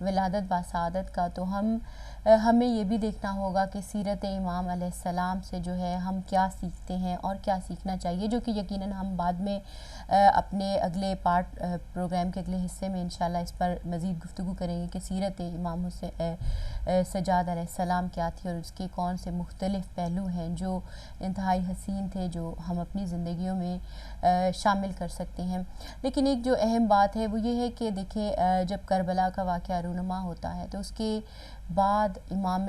ولادت باسعادت کا، تو ہمیں یہ بھی دیکھنا ہوگا کہ سیرت امام علیہ السلام سے جو ہے ہم کیا سیکھتے ہیں اور کیا سیکھنا چاہیے، جو کہ یقیناً ہم بعد میں اپنے اگلے پروگرام کے اگلے حصے میں انشاءاللہ اس پر مزید گفتگو کریں گے کہ سیرت امام سجاد علیہ السلام کیا تھی اور اس کے کون سے مختلف پہلو ہیں جو انتہائی حسین تھے، جو ہم اپنی زندگیوں میں شامل کر سکتے ہیں۔ لیکن ایک جو اہم بات ہے وہ یہ ہے کہ دیکھیں، جب کربلا کا واقعہ رونما ہوتا ہے تو اس کے بعد امام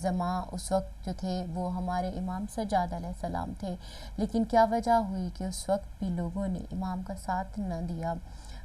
زمان اس وقت جو تھے وہ ہمارے امام سجاد علیہ السلام تھے، لیکن کیا وجہ ہوئی کہ اس وقت بھی لوگوں نے امام کا ساتھ نہ دیا۔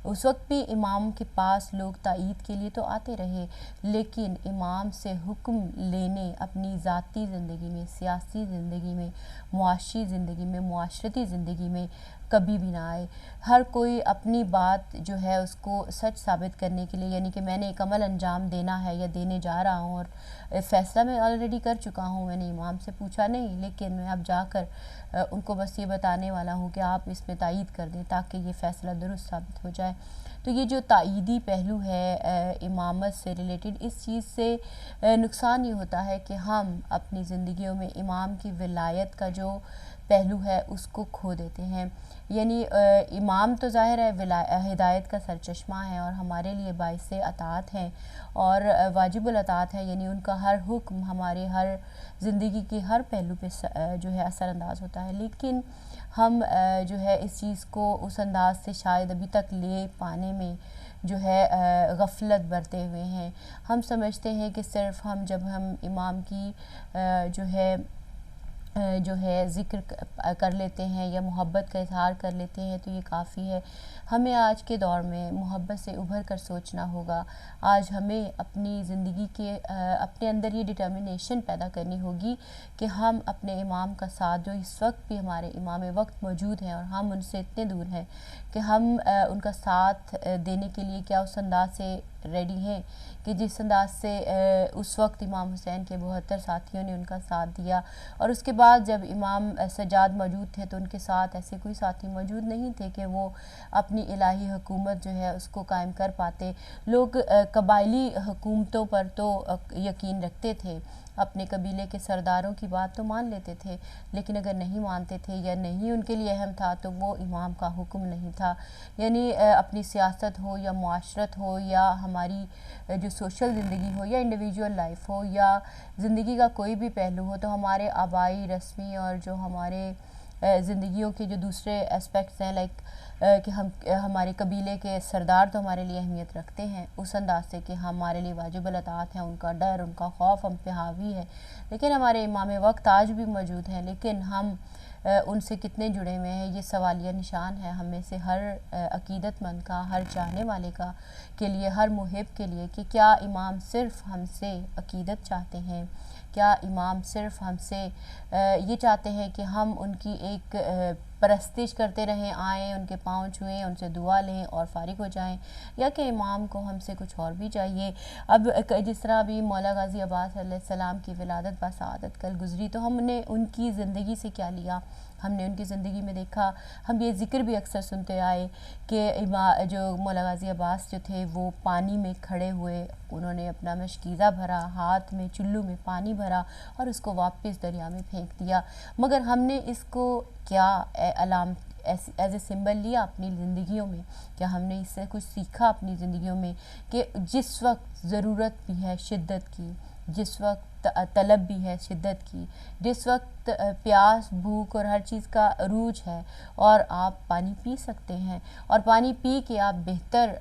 اس وقت بھی امام کے پاس لوگ تائید کے لیے تو آتے رہے، لیکن امام سے حکم لینے اپنی ذاتی زندگی میں، سیاسی زندگی میں، معاشی زندگی میں، معاشرتی زندگی میں کبھی بھی نہ آئے۔ ہر کوئی اپنی بات جو ہے اس کو سچ ثابت کرنے کے لیے، یعنی کہ میں نے ایک عمل انجام دینا ہے یا دینے جا رہا ہوں اور فیصلہ میں آلریڈی کر چکا ہوں، میں نے امام سے پوچھا نہیں، لیکن میں اب جا کر ان کو بس یہ بتانے والا ہوں کہ آپ اس میں تائید کر دیں تاکہ یہ فیصلہ درست ثابت ہو جائے۔ تو یہ جو تائیدی پہلو ہے امامت سے ریلیٹڈ، اس چیز سے نقصان یہ ہوتا ہے کہ ہم اپنی زندگیوں میں امام کی ولایت کا جو پہلو ہے اس کو کھو دیتے ہیں۔ یعنی امام تو ظاہر ہے ہدایت کا سرچشمہ ہے اور ہمارے لیے باعث اطاعت ہیں اور واجب الاطاعت ہے، یعنی ان کا ہر حکم ہمارے ہر زندگی کے ہر پہلو پہ جو ہے اثر انداز ہوتا ہے، لیکن ہم جو ہے اس چیز کو اس انداز سے شاید ابھی تک لے پانے میں جو ہے غفلت برتے ہوئے ہیں۔ ہم سمجھتے ہیں کہ صرف جب ہم امام کی جو ہے ذکر کر لیتے ہیں یا محبت کا اظہار کر لیتے ہیں تو یہ کافی ہے۔ ہمیں آج کے دور میں محبت سے ابھر کر سوچنا ہوگا۔ آج ہمیں اپنی زندگی کے اپنے اندر یہ ڈٹرمنیشن پیدا کرنی ہوگی کہ ہم اپنے امام کا ساتھ، جو اس وقت بھی ہمارے امام وقت موجود ہیں اور ہم ان سے اتنے دور ہیں کہ ہم ان کا ساتھ دینے کے لیے کیا اس انداز سے ریڈی ہیں کہ جس انداز سے اس وقت امام حسین کے 72 ساتھیوں نے ان کا ساتھ دیا، اور اس کے بعد جب امام سجاد موجود تھے تو ان کے ساتھ ایسے کوئی ساتھی موجود نہیں تھے کہ وہ اپنی الہی حکومت جو ہے اس کو قائم کر پاتے۔ لوگ قبائلی حکومتوں پر تو یقین رکھتے تھے، اپنے قبیلے کے سرداروں کی بات تو مان لیتے تھے، لیکن اگر نہیں مانتے تھے یا نہیں ان کے لیے اہم تھا تو وہ امام کا حکم نہیں تھا۔ یعنی اپنی سیاست ہو یا معاشرت ہو یا ہماری جو سوشل زندگی ہو یا انڈیویجول لائف ہو یا زندگی کا کوئی بھی پہلو ہو، تو ہمارے آبائی رسمی اور جو ہمارے زندگیوں کے جو دوسرے اسپیکٹس ہیں لائک کہ ہمارے قبیلے کے سردار تو ہمارے لیے اہمیت رکھتے ہیں اس انداز سے کہ ہمارے لیے واجب الاطاعت ہیں، ان کا ڈر، ان کا خوف ہم پہ حاوی ہے، لیکن ہمارے امام وقت آج بھی موجود ہیں، لیکن ہم ان سے کتنے جڑے ہوئے ہیں یہ سوالیہ نشان ہے ہم میں سے ہر عقیدت مند کا، ہر چاہنے والے کا کے لیے، ہر محب کے لیے، کہ کیا امام صرف ہم سے عقیدت چاہتے ہیں؟ کیا امام صرف ہم سے یہ چاہتے ہیں کہ ہم ان کی ایک پرستش کرتے رہیں، آئیں ان کے پاؤں چھوئیں، ان سے دعا لیں اور فارغ ہو جائیں، یا کہ امام کو ہم سے کچھ اور بھی چاہیے؟ اب جس طرح ابھی مولا غازی عباس علیہ السلام کی ولادت باسعادت کل گزری، تو ہم نے ان کی زندگی سے کیا لیا؟ ہم نے ان کی زندگی میں دیکھا، ہم یہ ذکر بھی اکثر سنتے آئے کہ جو مولا غازی عباس جو تھے وہ پانی میں کھڑے ہوئے، انہوں نے اپنا مشکیزہ بھرا، ہاتھ میں چلو میں پانی بھرا اور اس کو واپس دریا میں پھینک دیا، مگر ہم نے اس کو کیا ایز اے سمبل لیا اپنی زندگیوں میں؟ کیا ہم نے اس سے کچھ سیکھا اپنی زندگیوں میں کہ جس وقت ضرورت بھی ہے شدت کی، جس وقت طلب بھی ہے شدت کی، جس وقت پیاس، بھوک اور ہر چیز کا عروج ہے اور آپ پانی پی سکتے ہیں، اور پانی پی کے آپ بہتر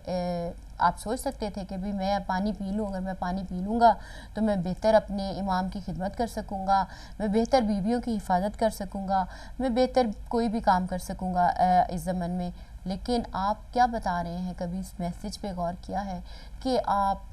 آپ سوچ سکتے تھے کہ بھی میں پانی پی لوں، اگر میں پانی پی لوں گا تو میں بہتر اپنے امام کی خدمت کر سکوں گا، میں بہتر بیویوں کی حفاظت کر سکوں گا، میں بہتر کوئی بھی کام کر سکوں گا اس زمن میں۔ لیکن آپ کیا بتا رہے ہیں؟ کبھی اس میسج پہ غور کیا ہے کہ آپ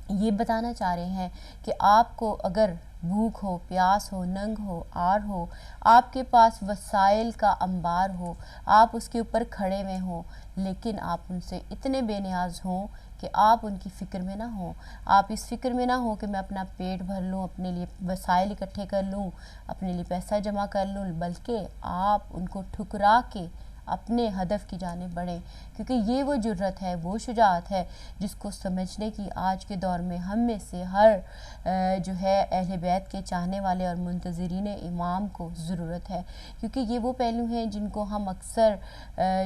یہ بتانا چاہ رہے ہیں کہ آپ کو اگر بھوک ہو، پیاس ہو، ننگ ہو، آر ہو، آپ کے پاس وسائل کا انبار ہو، آپ اس کے اوپر کھڑے ہوئے ہوں، لیکن آپ ان سے اتنے بے نیاز ہوں کہ آپ ان کی فکر میں نہ ہوں، آپ اس فکر میں نہ ہوں کہ میں اپنا پیٹ بھر لوں، اپنے لیے وسائل اکٹھے کر لوں، اپنے لیے پیسہ جمع کر لوں، بلکہ آپ ان کو ٹھکرا کے اپنے ہدف کی جانب بڑھیں، کیونکہ یہ وہ جرأت ہے، وہ شجاعت ہے جس کو سمجھنے کی آج کے دور میں ہم میں سے ہر جو ہے اہل بیت کے چاہنے والے اور منتظرین امام کو ضرورت ہے، کیونکہ یہ وہ پہلو ہیں جن کو ہم اکثر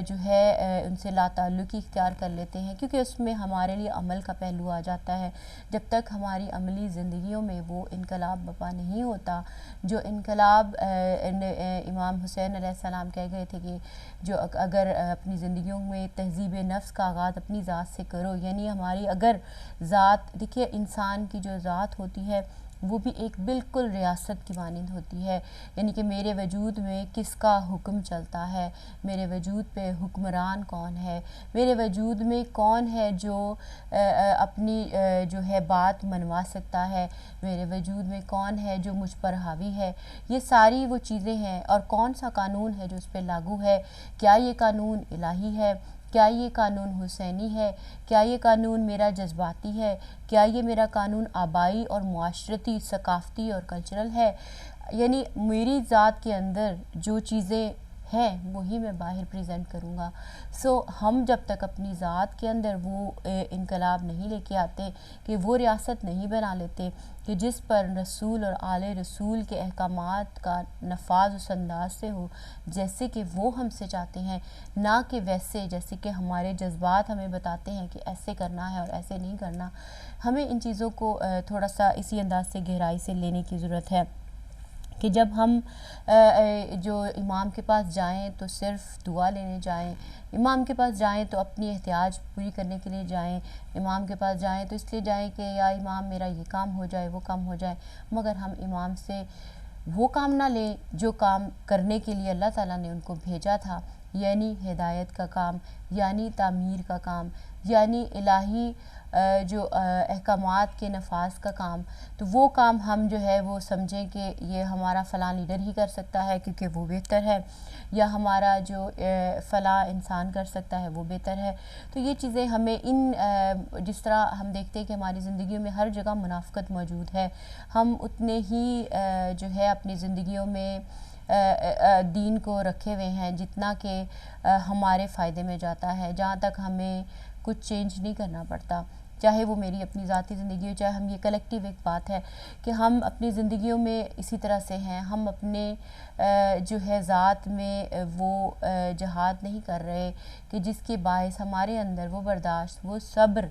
جو ہے ان سے لا تعلقی اختیار کر لیتے ہیں، کیونکہ اس میں ہمارے لیے عمل کا پہلو آ جاتا ہے۔ جب تک ہماری عملی زندگیوں میں وہ انقلاب برپا نہیں ہوتا جو انقلاب امام حسین علیہ السلام کہہ گئے تھے کہ جو اگر اپنی زندگیوں میں تہذیب نفس کا آغاز اپنی ذات سے کرو، یعنی ہماری اگر ذات، دیکھیے انسان کی جو ذات ہوتی ہے وہ بھی ایک بالکل ریاست کی مانند ہوتی ہے، یعنی کہ میرے وجود میں کس کا حکم چلتا ہے، میرے وجود پہ حکمران کون ہے، میرے وجود میں کون ہے جو اپنی جو ہے بات منوا سکتا ہے، میرے وجود میں کون ہے جو مجھ پر حاوی ہے، یہ ساری وہ چیزیں ہیں، اور کون سا قانون ہے جو اس پہ لاگو ہے، کیا یہ قانون الہی ہے، کیا یہ قانون حسینی ہے، کیا یہ قانون میرا جذباتی ہے، کیا یہ میرا قانون آبائی اور معاشرتی، ثقافتی اور کلچرل ہے، یعنی میری ذات کے اندر جو چیزیں ہیں وہی میں باہر پریزنٹ کروں گا۔ ہم جب تک اپنی ذات کے اندر وہ انقلاب نہیں لے کے آتے کہ وہ ریاست نہیں بنا لیتے کہ جس پر رسول اور آل رسول کے احکامات کا نفاذ اس انداز سے ہو جیسے کہ وہ ہم سے چاہتے ہیں، نہ کہ ویسے جیسے کہ ہمارے جذبات ہمیں بتاتے ہیں کہ ایسے کرنا ہے اور ایسے نہیں کرنا، ہمیں ان چیزوں کو تھوڑا سا اسی انداز سے گہرائی سے لینے کی ضرورت ہے کہ جب ہم جو امام کے پاس جائیں تو صرف دعا لینے جائیں، امام کے پاس جائیں تو اپنی احتیاج پوری کرنے کے لیے جائیں، امام کے پاس جائیں تو اس لیے جائیں کہ یا امام میرا یہ کام ہو جائے وہ کام ہو جائے، مگر ہم امام سے وہ کام نہ لیں جو کام کرنے کے لیے اللہ تعالیٰ نے ان کو بھیجا تھا، یعنی ہدایت کا کام، یعنی تعمیر کا کام، یعنی الہی جو احکامات کے نفاذ کا کام، تو وہ کام ہم جو ہے وہ سمجھیں کہ یہ ہمارا فلاں لیڈر ہی کر سکتا ہے کیونکہ وہ بہتر ہے، یا ہمارا جو فلاں انسان کر سکتا ہے وہ بہتر ہے۔ تو یہ چیزیں ہمیں جس طرح ہم دیکھتے ہیں کہ ہماری زندگیوں میں ہر جگہ منافقت موجود ہے، ہم اتنے ہی جو ہے اپنی زندگیوں میں دین کو رکھے ہوئے ہیں جتنا کہ ہمارے فائدے میں جاتا ہے، جہاں تک ہمیں کچھ چینج نہیں کرنا پڑتا، چاہے وہ میری اپنی ذاتی زندگی ہو، چاہے ہم یہ کلیکٹیو ایک بات ہے کہ ہم اپنی زندگیوں میں اسی طرح سے ہیں، ہم اپنے جو ہے ذات میں وہ جہاد نہیں کر رہے کہ جس کے باعث ہمارے اندر وہ برداشت، وہ صبر،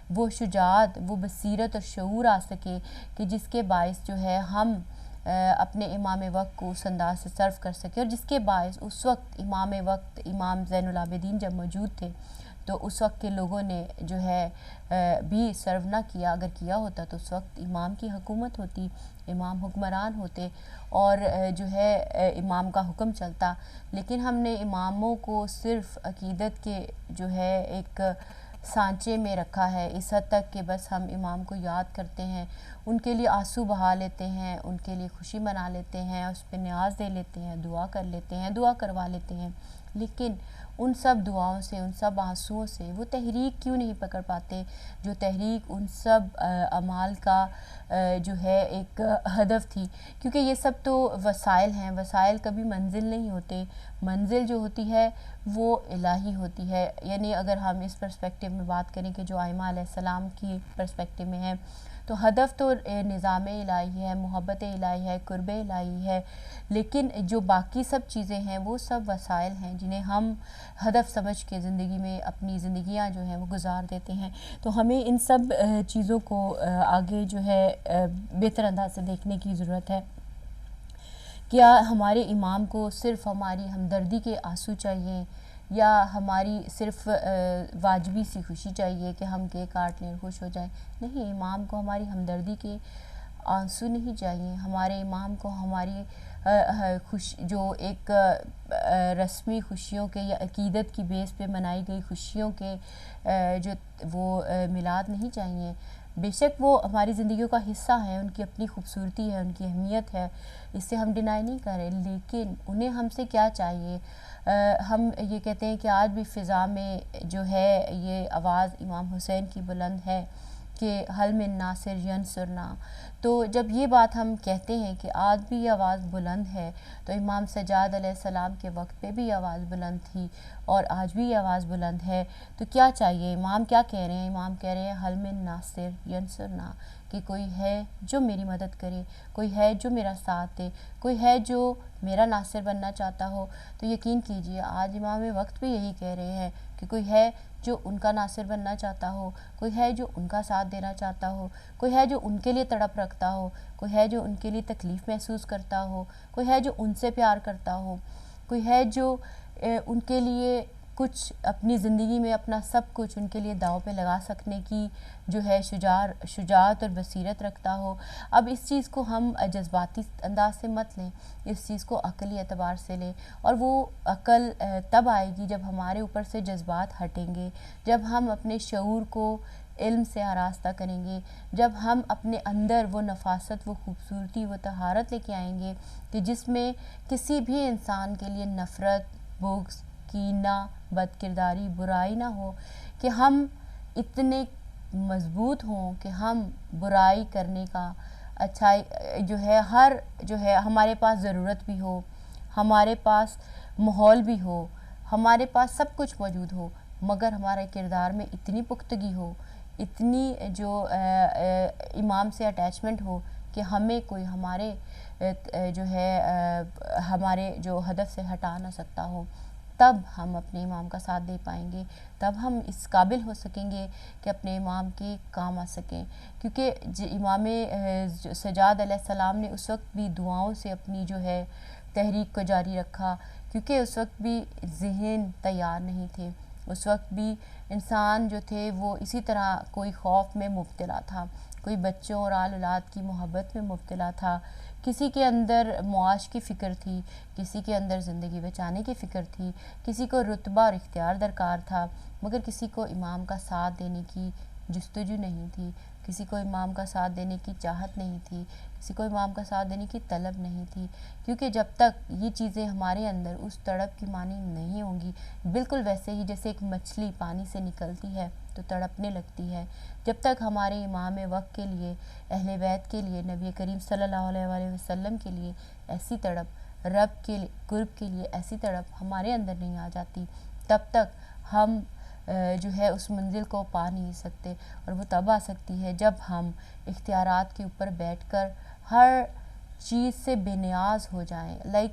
وہ شجاعت، وہ بصیرت اور شعور آ سکے کہ جس کے باعث جو ہے ہم اپنے امام وقت کو اس انداز سے سرو کر سکے، اور جس کے باعث اس وقت امام وقت امام زین العابدین جب موجود تھے تو اس وقت کے لوگوں نے جو ہے بھی سرو نہ کیا، اگر کیا ہوتا تو اس وقت امام کی حکومت ہوتی، امام حکمران ہوتے اور جو ہے امام کا حکم چلتا، لیکن ہم نے اماموں کو صرف عقیدت کے جو ہے ایک سانچے میں رکھا ہے، اس حد تک کہ بس ہم امام کو یاد کرتے ہیں، ان کے لیے آنسو بہا لیتے ہیں، ان کے لیے خوشی منا لیتے ہیں، اس پہ نیاز دے لیتے ہیں، دعا کر لیتے ہیں، دعا کروا لیتے ہیں، لیکن ان سب دعاؤں سے، ان سب آنسوؤں سے وہ تحریک کیوں نہیں پکڑ پاتے جو تحریک ان سب اعمال کا جو ہے ایک ہدف تھی، کیونکہ یہ سب تو وسائل ہیں، وسائل کبھی منزل نہیں ہوتے، منزل جو ہوتی ہے وہ الہی ہوتی ہے، یعنی اگر ہم اس پرسپیکٹیو میں بات کریں کہ جو ائمہ علیہ السلام کی پرسپیکٹیو میں ہے تو ہدف تو نظام الہی ہے، محبت الہی ہے، قرب الہی ہے، لیکن جو باقی سب چیزیں ہیں وہ سب وسائل ہیں جنہیں ہم ہدف سمجھ کے زندگی میں اپنی زندگیاں جو ہیں وہ گزار دیتے ہیں، تو ہمیں ان سب چیزوں کو آگے جو ہے بہتر انداز سے دیکھنے کی ضرورت ہے۔ کیا ہمارے امام کو صرف ہماری ہمدردی کے آنسو چاہیے یا ہماری صرف واجبی سی خوشی چاہیے کہ ہم کیک کاٹ لیں خوش ہو جائیں؟ نہیں، امام کو ہماری ہمدردی کے آنسو نہیں چاہیے، ہمارے امام کو ہماری جو ایک رسمی خوشیوں کے یا عقیدت کی بیس پہ منائی گئی خوشیوں کے جو وہ میلاد نہیں چاہیے، بے شک وہ ہماری زندگیوں کا حصہ ہیں، ان کی اپنی خوبصورتی ہے، ان کی اہمیت ہے، اس سے ہم ڈینائی نہیں کر رہے، لیکن انہیں ہم سے کیا چاہیے؟ ہم یہ کہتے ہیں کہ آج بھی فضا میں جو ہے یہ آواز امام حسین کی بلند ہے کہ حل من ناصر ینصرنا، تو جب یہ بات ہم کہتے ہیں کہ آج بھی یہ آواز بلند ہے، تو امام سجاد علیہ السلام کے وقت پہ بھی یہ آواز بلند تھی اور آج بھی یہ آواز بلند ہے، تو کیا چاہیے؟ امام کیا کہہ رہے ہیں؟ امام کہہ رہے ہیں حل من ناصر ینصرنا، کہ کوئی ہے جو میری مدد کرے، کوئی ہے جو میرا ساتھ دے، کوئی ہے جو میرا ناصر بننا چاہتا ہو۔ تو یقین کیجئے آج امام وقت بھی یہی کہہ رہے ہیں کہ کوئی ہے جو ان کا ناصر بننا چاہتا ہو، کوئی ہے جو ان کا ساتھ دینا چاہتا ہو، کوئی ہے جو ان کے لیے تڑپ رکھتا ہو، کوئی ہے جو ان کے لیے تکلیف محسوس کرتا ہو، کوئی ہے جو ان سے پیار کرتا ہو، کوئی ہے جو ان کے لیے کچھ اپنی زندگی میں اپنا سب کچھ ان کے لیے داؤ پہ لگا سکنے کی جو ہے شجاعت اور بصیرت رکھتا ہو۔ اب اس چیز کو ہم جذباتی انداز سے مت لیں، اس چیز کو عقلی اعتبار سے لیں، اور وہ عقل تب آئے گی جب ہمارے اوپر سے جذبات ہٹیں گے، جب ہم اپنے شعور کو علم سے آراستہ کریں گے، جب ہم اپنے اندر وہ نفاست، وہ خوبصورتی، وہ طہارت لے کے آئیں گے کہ جس میں کسی بھی انسان کے لیے نفرت، بغض، کینہ، بد کرداری، برائی نہ ہو، کہ ہم اتنے مضبوط ہوں کہ ہم برائی کرنے کا اچھائی جو ہے ہمارے پاس ضرورت بھی ہو، ہمارے پاس ماحول بھی ہو، ہمارے پاس سب کچھ موجود ہو، مگر ہمارے کردار میں اتنی پختگی ہو، اتنی جو امام سے اٹیچمنٹ ہو کہ ہمیں کوئی ہمارے جو ہے ہمارے جو ہدف سے ہٹا نہ سکتا ہو، تب ہم اپنے امام کا ساتھ دے پائیں گے، تب ہم اس قابل ہو سکیں گے کہ اپنے امام کے کام آ سکیں۔ کیونکہ امام سجاد علیہ السلام نے اس وقت بھی دعاؤں سے اپنی جو ہے تحریک کو جاری رکھا، کیونکہ اس وقت بھی ذہن تیار نہیں تھے، اس وقت بھی انسان جو تھے وہ اسی طرح کوئی خوف میں مبتلا تھا، کوئی بچوں اور آل اولاد کی محبت میں مبتلا تھا، کسی کے اندر معاش کی فکر تھی، کسی کے اندر زندگی بچانے کی فکر تھی، کسی کو رتبہ اور اختیار درکار تھا، مگر کسی کو امام کا ساتھ دینے کی جستجو نہیں تھی، کسی کو امام کا ساتھ دینے کی چاہت نہیں تھی، کسی کو امام کا ساتھ دینے کی طلب نہیں تھی، کیونکہ جب تک یہ چیزیں ہمارے اندر اس تڑپ کی مانند نہیں ہوں گی، بالکل ویسے ہی جیسے ایک مچھلی پانی سے نکلتی ہے تو تڑپنے لگتی ہے، جب تک ہمارے امام وقت کے لیے، اہل بیت کے لیے، نبی کریم صلی اللہ علیہ وآلہ وسلم کے لیے ایسی تڑپ، رب کے قرب کے لیے ایسی تڑپ ہمارے اندر نہیں آ جاتی، تب تک ہم جو ہے اس منزل کو پا نہیں سکتے، اور وہ تب آ سکتی ہے جب ہم اختیارات کے اوپر بیٹھ کر ہر چیز سے بے نیاز ہو جائیں۔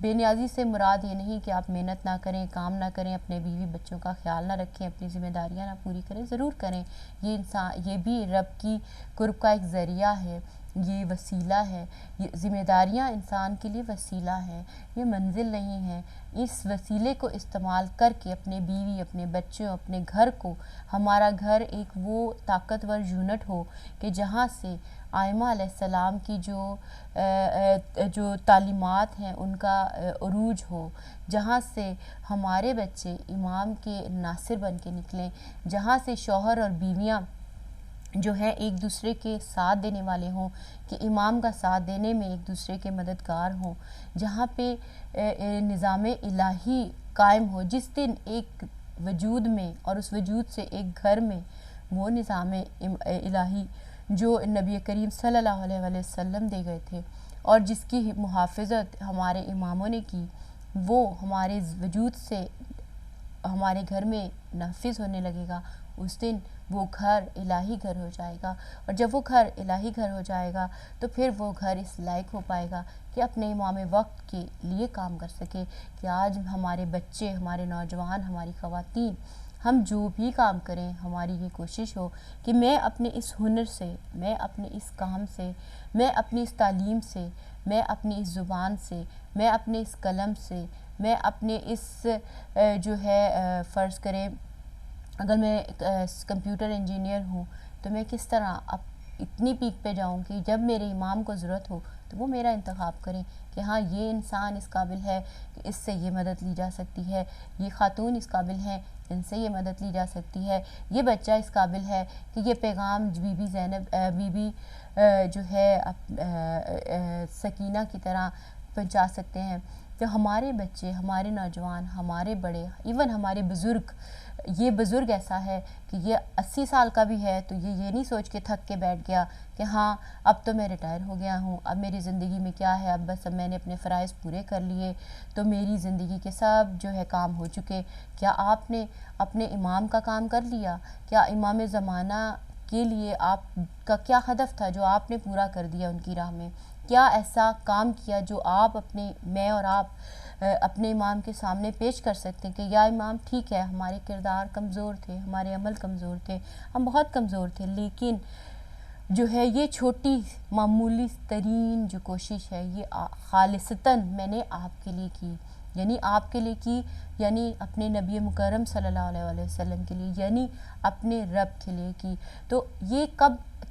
بے نیازی سے مراد یہ نہیں کہ آپ محنت نہ کریں، کام نہ کریں، اپنے بیوی بچوں کا خیال نہ رکھیں، اپنی ذمہ داریاں نہ پوری کریں، ضرور کریں، یہ بھی رب کی قرب کا ایک ذریعہ ہے، یہ وسیلہ ہے، یہ ذمہ داریاں انسان کے لیے وسیلہ ہے، یہ منزل نہیں ہے۔ اس وسیلے کو استعمال کر کے اپنے بیوی، اپنے بچوں، اپنے گھر کو، ہمارا گھر ایک وہ طاقتور یونٹ ہو کہ جہاں سے آئمہ علیہ السلام کی جو تعلیمات ہیں ان کا عروج ہو، جہاں سے ہمارے بچے امام کے ناصر بن کے نکلیں، جہاں سے شوہر اور بیویاں جو ہیں ایک دوسرے کے ساتھ دینے والے ہوں، کہ امام کا ساتھ دینے میں ایک دوسرے کے مددگار ہوں، جہاں پہ نظام الہی قائم ہو، جس دن ایک وجود میں اور اس وجود سے ایک گھر میں وہ نظام الہی جو نبی کریم صلی اللہ علیہ وآلہ وسلم دے گئے تھے اور جس کی محافظت ہمارے اماموں نے کی، وہ ہمارے وجود سے ہمارے گھر میں نافذ ہونے لگے گا، اس دن وہ گھر الہی گھر ہو جائے گا، اور جب وہ گھر الہی گھر ہو جائے گا تو پھر وہ گھر اس لائق ہو پائے گا کہ اپنے امام وقت کے لیے کام کر سکے، کہ آج ہمارے بچے، ہمارے نوجوان، ہماری خواتین، ہم جو بھی کام کریں، ہماری یہ کوشش ہو کہ میں اپنے اس ہنر سے، میں اپنے اس کام سے، میں اپنی اس تعلیم سے، میں اپنی اس زبان سے، میں اپنے اس قلم سے، میں اپنے اس جو ہے فرض کریں اگر میں کمپیوٹر انجینئر ہوں تو میں کس طرح اتنی پیک پہ جاؤں کہ جب میرے امام کو ضرورت ہو تو وہ میرا انتخاب کریں کہ ہاں یہ انسان اس قابل ہے کہ اس سے یہ مدد لی جا سکتی ہے، یہ خاتون اس قابل ہیں ان سے یہ مدد لی جا سکتی ہے، یہ بچہ اس قابل ہے کہ یہ پیغام بی بی زینب جو ہے سکینہ کی طرح پہنچا سکتے ہیں. تو ہمارے بچے، ہمارے نوجوان، ہمارے بڑے، ایون ہمارے بزرگ، یہ بزرگ ایسا ہے کہ یہ 80 سال کا بھی ہے تو یہ نہیں سوچ کے تھک کے بیٹھ گیا کہ ہاں اب تو میں ریٹائر ہو گیا ہوں، اب میری زندگی میں کیا ہے، اب بس اب میں نے اپنے فرائض پورے کر لیے تو میری زندگی کے سب جو ہے کام ہو چکے. کیا آپ نے اپنے امام کا کام کر لیا؟ کیا امام زمانہ کے لیے آپ کا کیا ہدف تھا جو آپ نے پورا کر دیا ان کی راہ میں؟ کیا ایسا کام کیا جو آپ میں اور آپ اپنے امام کے سامنے پیش کر سکتے ہیں کہ یا امام ٹھیک ہے ہمارے کردار کمزور تھے، ہمارے عمل کمزور تھے، ہم بہت کمزور تھے، لیکن جو ہے یہ چھوٹی معمولی ترین جو کوشش ہے یہ خالصتاً میں نے آپ کے لیے کی، یعنی آپ کے لیے کی، یعنی اپنے نبی مکرم صلی اللہ علیہ وسلم کے لیے، یعنی اپنے رب کے لیے کی. تو یہ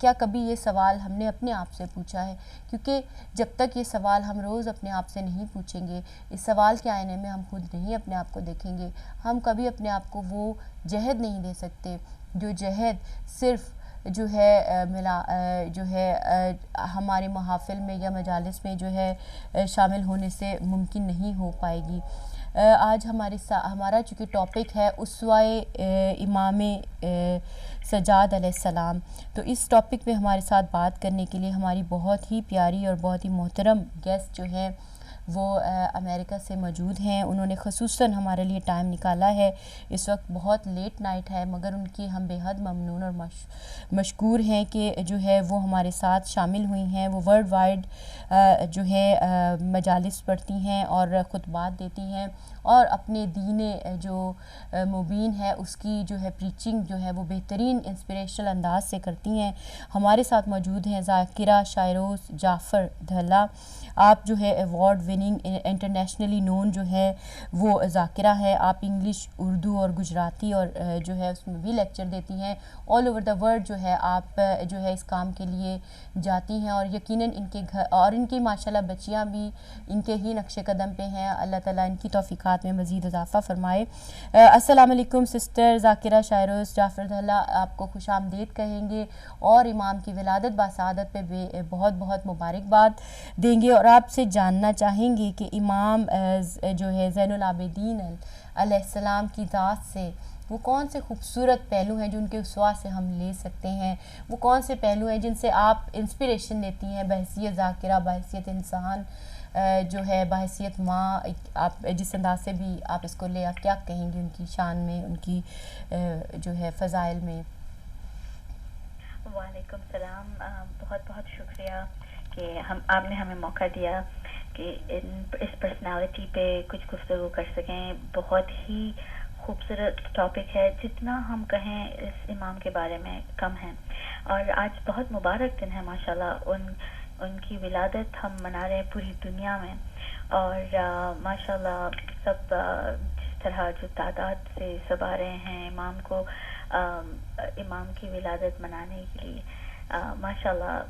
کیا کبھی یہ سوال ہم نے اپنے آپ سے پوچھا ہے؟ کیونکہ جب تک یہ سوال ہم روز اپنے آپ سے نہیں پوچھیں گے، اس سوال کے آئینے میں ہم خود نہیں اپنے آپ کو دیکھیں گے، ہم کبھی اپنے آپ کو وہ جہد نہیں دے سکتے جو جہد صرف جو ہے ہمارے محافل میں یا مجالس میں جو ہے شامل ہونے سے ممکن نہیں ہو پائے گی. آج ہمارا چونکہ ٹاپک ہے اسوہ امام سجاد علیہ السلام، تو اس ٹاپک پہ ہمارے ساتھ بات کرنے کے لیے ہماری بہت ہی پیاری اور بہت ہی محترم گیسٹ جو ہیں وہ امریکہ سے موجود ہیں. انہوں نے خصوصاً ہمارے لیے ٹائم نکالا ہے. اس وقت بہت لیٹ نائٹ ہے مگر ان کی ہم بے حد ممنون اور مشکور ہیں کہ جو ہے وہ ہمارے ساتھ شامل ہوئی ہیں. وہ ورلڈ وائڈ جو ہے مجالس پڑھتی ہیں اور خطبات دیتی ہیں اور اپنے دین جو مبین ہے اس کی جو ہے پریچنگ جو ہے وہ بہترین انسپریشنل انداز سے کرتی ہیں. ہمارے ساتھ موجود ہیں ذاکرہ شائروز جعفر دھلا. آپ جو ہے ایوارڈ وننگ انٹرنیشنلی نون جو ہے وہ ذاکرہ ہے. آپ انگلش، اردو اور گجراتی اور جو ہے اس میں بھی لیکچر دیتی ہیں. آل اوور دا ورلڈ جو ہے آپ جو ہے اس کام کے لیے جاتی ہیں اور یقیناً ان کے گھر اور ان کی ماشاءاللہ بچیاں بھی ان کے ہی نقش قدم پہ ہیں. اللہ تعالیٰ ان کی توفیقات میں مزید اضافہ فرمائے. السلام علیکم سسٹر ذاکرہ شائروز جعفر دھلا، آپ کو خوش آمدید کہیں گے اور امام کی ولادت باسعادت پہ بہت بہت مبارکباد دیں گے اور آپ سے جاننا چاہیں گے کہ امام جو ہے زین العابدین علیہ السلام کی ذات سے وہ کون سے خوبصورت پہلو ہیں جو ان کے اسوہ سے ہم لے سکتے ہیں، وہ کون سے پہلو ہیں جن سے آپ انسپریشن لیتی ہیں بحیثیت ذاکرہ، بحیثیت انسان جو ہے، بحیثیت ماں، آپ جس انداز سے بھی آپ اس کو لے، آپ کیا کہیں گے ان کی شان میں، ان کی جو ہے فضائل میں؟ وعلیکم السلام. بہت بہت شکریہ کہ آپ نے ہمیں موقع دیا کہ اس پرسنالٹی پہ کچھ گفتگو کر سکیں. بہت ہی خوبصورت ٹاپک ہے، جتنا ہم کہیں اس امام کے بارے میں کم ہے. اور آج بہت مبارک دن ہے ماشاءاللہ، ان کی ولادت ہم منا رہے ہیں پوری دنیا میں. اور ماشاءاللہ سب جس طرح جو تعداد سے سب آ رہے ہیں امام کو امام کی ولادت منانے کے لیے، ماشاءاللہ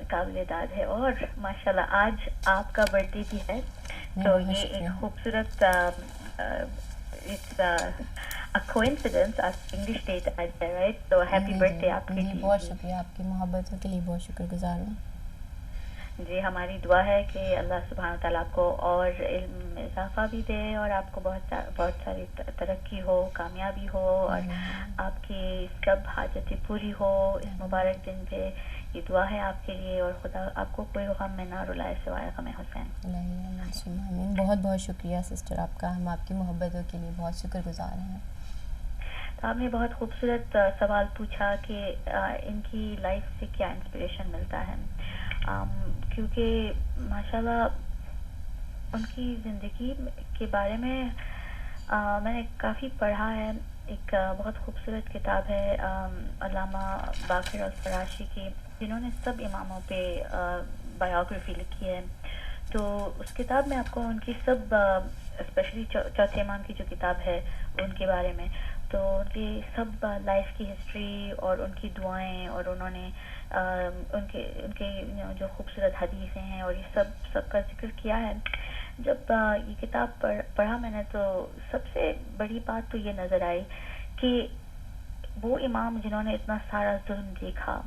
قابل داد ہے. اور ماشاءاللہ آج آپ کا برتھ ڈے بھی ہے، تو یہ ایک خوبصورت کوئنسیڈنس. انگلش ڈیٹ آج ہے، رائٹ؟ تو ہیپی برتھ ڈے آپ کے لیے. بہت شکریہ، آپ کی محبتوں کے لیے بہت شکر گزار ہوں. جی ہماری دعا ہے کہ اللہ سبحانہ وتعالیٰ آپ کو اور علم میں اضافہ بھی دے اور آپ کو بہت ساری ترقی ہو، کامیابی ہو اور آپ کی سب حاجتیں پوری ہو اس مبارک دن پہ. یہ دعا ہے آپ کے لیے اور خدا آپ کو کوئی غم میں نہ رلائے سوائے غم حسین. بہت بہت شکریہ سسٹر آپ کا، ہم آپ کی محبتوں کے لیے بہت شکر گزار ہیں. تو آپ نے بہت خوبصورت سوال پوچھا کہ ان کی لائف سے کیا انسپریشن ملتا ہے. کیونکہ ماشاءاللہ ان کی زندگی کے بارے میں میں نے کافی پڑھا ہے. ایک بہت خوبصورت کتاب ہے علامہ باقر الفراشی کی، جنہوں نے سب اماموں پہ بایوگرافی لکھی ہے. تو اس کتاب میں آپ کو ان کی سب اسپیشلی چوتھے امام کی جو کتاب ہے ان کے بارے میں، تو ان کی سب لائف کی ہسٹری اور ان کی دعائیں اور انہوں نے ان کے جو خوبصورت حدیثیں ہیں اور یہ سب کا ذکر کیا ہے. جب یہ کتاب پڑھا میں نے تو سب سے بڑی بات تو یہ نظر آئی کہ وہ امام جنہوں نے اتنا سارا ظلم دیکھا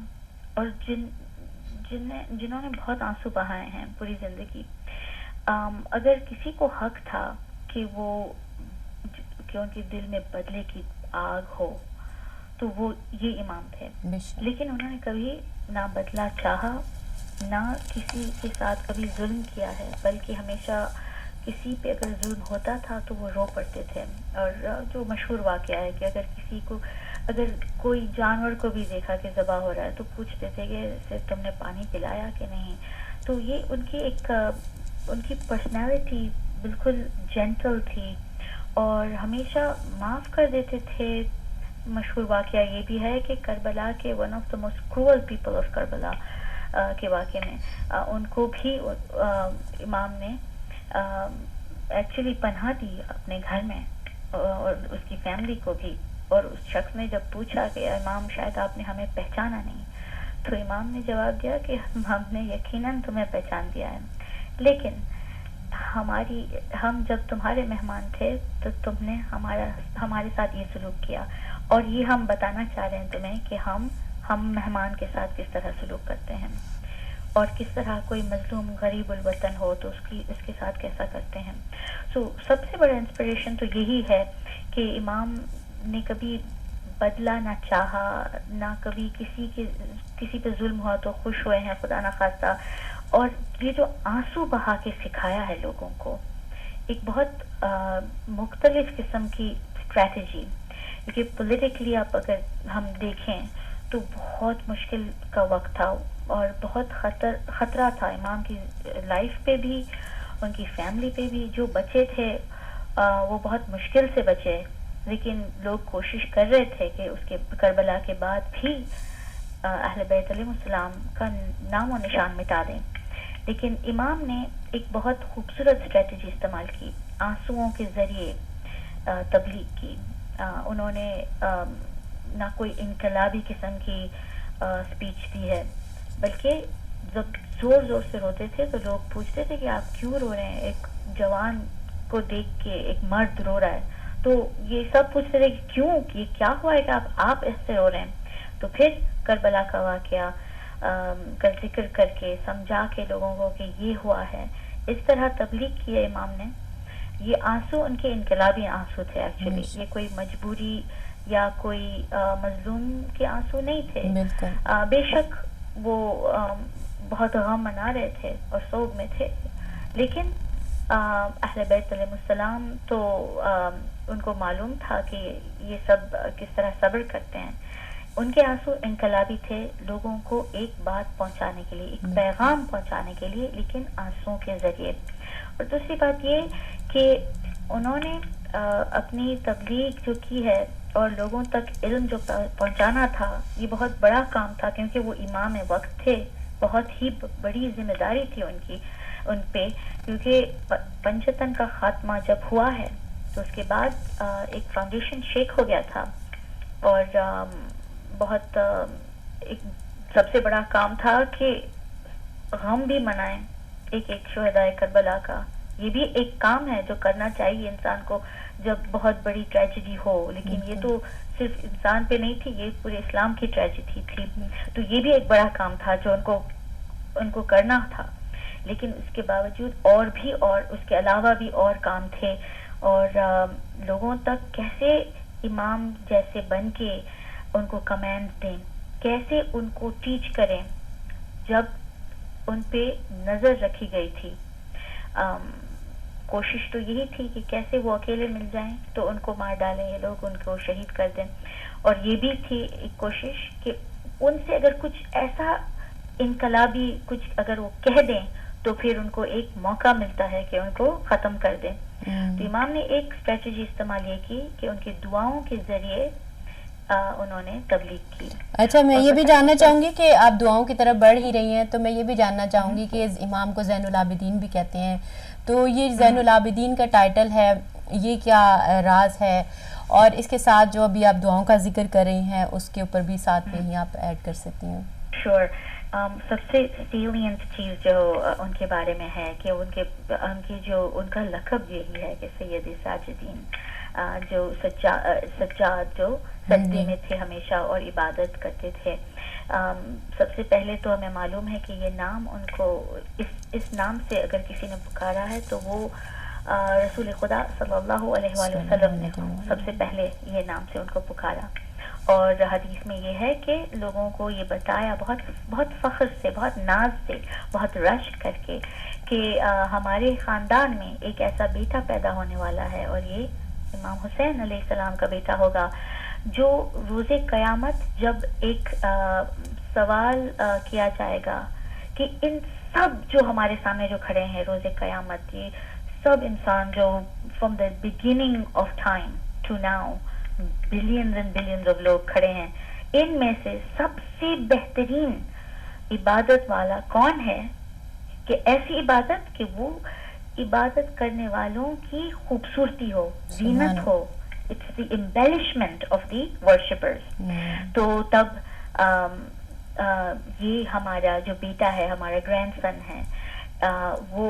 اور جنہوں نے بہت آنسو بہائے ہیں پوری زندگی، اگر کسی کو حق تھا کہ کہ ان کے دل میں بدلے کی آگ ہو تو وہ یہ امام تھے، لیکن انہوں نے کبھی نہ بدلہ چاہا، نہ کسی کے ساتھ کبھی ظلم کیا ہے، بلکہ ہمیشہ کسی پہ اگر ظلم ہوتا تھا تو وہ رو پڑتے تھے. اور جو مشہور واقعہ ہے کہ اگر کوئی جانور کو بھی دیکھا کہ ذبح ہو رہا ہے تو پوچھتے تھے کہ صرف تم نے پانی پلایا کہ نہیں. تو یہ ان کی پرسنالٹی بالکل جینٹل تھی اور ہمیشہ معاف کر دیتے تھے. مشہور واقعہ یہ بھی ہے کہ کربلا کے one of the most cruel people of Karbala کے واقعے میں ان کو بھی امام نے ایکچولی پناہ دی اپنے گھر میں اور اس کی فیملی کو بھی. اور اس شخص نے جب پوچھا کہ امام شاید آپ نے ہمیں پہچانا نہیں، تو امام نے جواب دیا کہ ہم نے یقیناً تمہیں پہچان دیا ہے، لیکن ہم جب تمہارے مہمان تھے تو تم نے ہمارے ساتھ یہ سلوک کیا، اور یہ ہم بتانا چاہ رہے ہیں تمہیں کہ ہم مہمان کے ساتھ کس طرح سلوک کرتے ہیں اور کس طرح کوئی مظلوم غریب الوطن ہو تو اس کے ساتھ کیسا کرتے ہیں. سب سے بڑا انسپریشن تو یہی ہے کہ امام نے کبھی بدلہ نہ چاہا، نہ کبھی کسی پہ ظلم ہوا تو خوش ہوئے ہیں خدا نہ خواستہ. اور یہ جو آنسو بہا کے سکھایا ہے لوگوں کو، ایک بہت مختلف قسم کی اسٹریٹجی، کیونکہ پولیٹیکلی اگر ہم دیکھیں تو بہت مشکل کا وقت تھا اور بہت خطرہ تھا امام کی لائف پہ بھی، ان کی فیملی پہ بھی. جو بچے تھے وہ بہت مشکل سے بچے، لیکن لوگ کوشش کر رہے تھے کہ اس کے کربلا کے بعد بھی اہل بیت علیہ السلام کا نام و نشان مٹا دیں. لیکن امام نے ایک بہت خوبصورت اسٹریٹجی استعمال کی، آنسوؤں کے ذریعے تبلیغ کی. انہوں نے نہ کوئی انقلابی قسم کی اسپیچ دی ہے، بلکہ جب زور زور سے روتے تھے تو لوگ پوچھتے تھے کہ آپ کیوں رو رہے ہیں، ایک جوان کو دیکھ کے ایک مرد رو رہا ہے. تو یہ سب پوچھتے تھے کہ کیوں، یہ کیا ہوا ہے کہ آپ ایسے رو رہے ہیں. تو پھر کربلا کا واقعہ کا ذکر کر کے سمجھا کے لوگوں کو کہ یہ ہوا ہے، اس طرح تبلیغ کی ہے امام نے. یہ آنسو ان کے انقلابی آنسو تھے ایکچولی، یہ کوئی مجبوری یا کوئی مظلوم کے آنسو نہیں تھے. بے شک وہ بہت غم منا رہے تھے اور سوگ میں تھے، لیکن اہل بیت علیہ السلام تو ان کو معلوم تھا کہ یہ سب کس طرح صبر کرتے ہیں. ان کے آنسو انقلابی تھے، لوگوں کو ایک بات پہنچانے کے لیے، ایک پیغام پہنچانے کے لیے، لیکن آنسوؤں کے ذریعے. اور دوسری بات یہ کہ انہوں نے اپنی تبلیغ جو کی ہے اور لوگوں تک علم جو پہنچانا تھا، یہ بہت بڑا کام تھا، کیونکہ وہ امام وقت تھے. بہت ہی بڑی ذمہ داری تھی ان پہ، کیونکہ پنجتن کا خاتمہ جب ہوا ہے تو اس کے بعد ایک فاؤنڈیشن شیک ہو گیا تھا، اور بہت ایک سب سے بڑا کام تھا کہ غم بھی منائیں ایک شہدائے کربلا کا. یہ بھی ایک کام ہے جو کرنا چاہیے انسان کو جب بہت بڑی ٹریجڈی ہو، لیکن یہ تو صرف انسان پہ نہیں تھی، یہ پورے اسلام کی ٹریجڈی تھی. تو یہ بھی ایک بڑا کام تھا جو ان کو کرنا تھا. لیکن اس کے باوجود اور اس کے علاوہ بھی اور کام تھے، اور لوگوں تک کیسے امام جیسے بن کے ان کو کمانڈ دیں، کیسے ان کو ٹیچ کریں جب ان پہ نظر رکھی گئی تھی. کوشش تو یہی تھی کہ کیسے وہ اکیلے مل جائیں تو ان کو مار ڈالیں یہ لوگ، ان کو شہید کر دیں. اور یہ بھی تھی ایک کوشش کہ ان سے اگر کچھ ایسا انقلابی کچھ اگر وہ کہہ دیں تو پھر ان کو ایک موقع ملتا ہے کہ ان کو ختم کر دیں. تو امام نے ایک اسٹریٹجی استعمال یہ کی کہ ان کی دعاؤں کے ذریعے انہوں نے تبلیغ کی. اچھا، میں یہ بھی جاننا چاہوں گی کہ آپ دعاؤں کی طرف بڑھ ہی رہی ہیں، تو میں یہ بھی جاننا چاہوں گی کہ اس امام کو زین العابدین بھی کہتے ہیں، تو یہ زین العابدین کا ٹائٹل ہے، یہ کیا راز ہے؟ اور اس کے ساتھ جو ابھی آپ دعاؤں کا ذکر کر رہی ہیں اس کے اوپر بھی ساتھ میں ہی آپ ایڈ کر سکتی ہیں. شور. سب سے سیلینٹ چیز جو ان کے بارے میں ہے کہ ان کا لقب یہی ہے کہ سید ساجدین، جو سجاد جو سجدے میں تھے ہمیشہ اور عبادت کرتے تھے. سب سے پہلے تو ہمیں معلوم ہے کہ یہ نام ان کو اس نام سے اگر کسی نے پکارا ہے تو وہ رسول خدا صلی اللہ علیہ وآلہ وسلم نے سب سے پہلے یہ نام سے ان کو پکارا. اور حدیث میں یہ ہے کہ لوگوں کو یہ بتایا بہت بہت فخر سے, بہت ناز سے, بہت رش کر کے کہ ہمارے خاندان میں ایک ایسا بیٹا پیدا ہونے والا ہے اور یہ امام حسین علیہ السلام کا بیٹا ہوگا, جو روز قیامت جب ایک سوال کیا جائے گا کہ ان سب جو ہمارے سامنے جو کھڑے ہیں روز قیامت, یہ سب انسان جو from the beginning of time to now billions and billions of لوگ کھڑے ہیں, ان میں سے سب سے بہترین عبادت والا کون ہے, کہ ایسی عبادت کہ وہ عبادت کرنے والوں کی خوبصورتی ہو, زینت ہو, it's the embellishment of the worshippers. تو تب یہ ہمارا جو بیٹا ہے, ہمارا گرینڈ سن ہے, وہ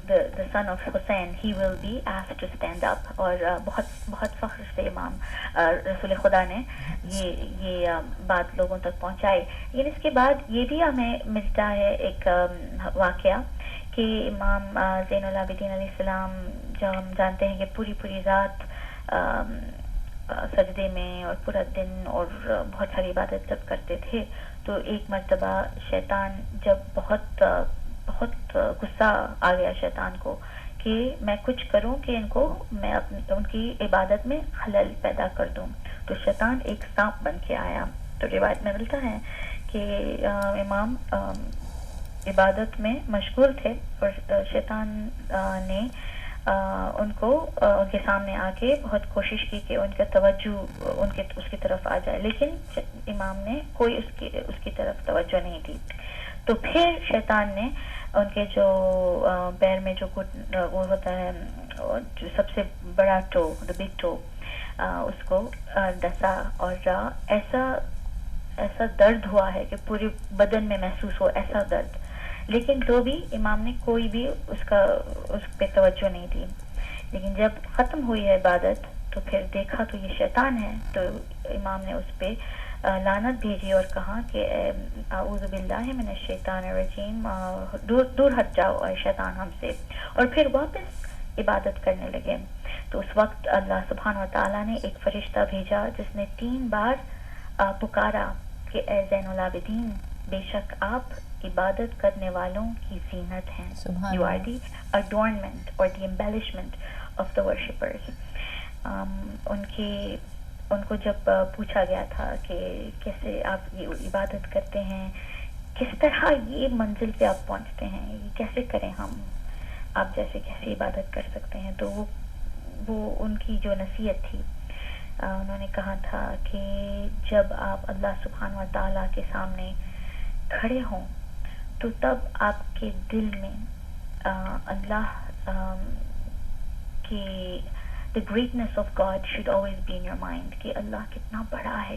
the son of Hussein, he will be asked to stand up. اور بہت بہت فخر سے امام رسول خدا نے یہ بات لوگوں تک پہنچائی. لیکن اس کے بعد یہ بھی ہمیں ملتا ہے ایک واقعہ کہ امام زین العابدین علیہ السلام, جو ہم جانتے ہیں کہ پوری رات سجدے میں اور پورا دن اور بہت ساری عبادت جب کرتے تھے, تو ایک مرتبہ شیطان جب بہت غصہ آ گیا شیطان کو کہ میں کچھ کروں کہ میں ان کی عبادت میں خلل پیدا کر دوں, تو شیطان ایک سانپ بن کے آیا. تو روایت میں ملتا ہے کہ امام عبادت میں مشغول تھے اور شیطان نے ان کے سامنے آ کے بہت کوشش کی کہ ان کا توجہ اس کی طرف آ جائے, لیکن امام نے کوئی اس کی طرف توجہ نہیں دی. تو پھر شیطان نے ان کے جو پیر میں جو وہ ہوتا ہے, جو سب سے بڑا ٹو, دا بگ ٹو, اس کو ڈسا, اور ایسا درد ہوا ہے کہ پورے بدن میں محسوس ہو ایسا درد, لیکن تو بھی امام نے کوئی بھی اس پہ توجہ نہیں دی. لیکن جب ختم ہوئی ہے عبادت تو پھر دیکھا تو یہ شیطان ہے, تو امام نے اس پہ لعنت بھیجی اور کہا کہ اعوذ باللہ من الشیطان الرجیم, دور ہٹ جاؤ اے شیطان ہم سے, اور پھر واپس عبادت کرنے لگے. تو اس وقت اللہ سبحانہ و تعالیٰ نے ایک فرشتہ بھیجا جس نے 3 بار پکارا کہ اے زین العابدین, بے شک آپ عبادت کرنے والوں کی زینت ہیں, you are the adornment or the embellishment of the worshippers. ان کو جب پوچھا گیا تھا کہ کیسے آپ یہ عبادت کرتے ہیں, کس طرح یہ منزل پہ آپ پہنچتے ہیں, یہ کیسے کریں ہم, آپ جیسے کیسے عبادت کر سکتے ہیں, تو وہ ان کی جو نصیحت تھی, انہوں نے کہا تھا کہ جب آپ اللہ سبحانہ و تعالیٰ کے سامنے کھڑے ہوں تو تب آپ کے دل میں اللہ کی the greatness of God should always be in your mind, کہ اللہ کتنا بڑا ہے.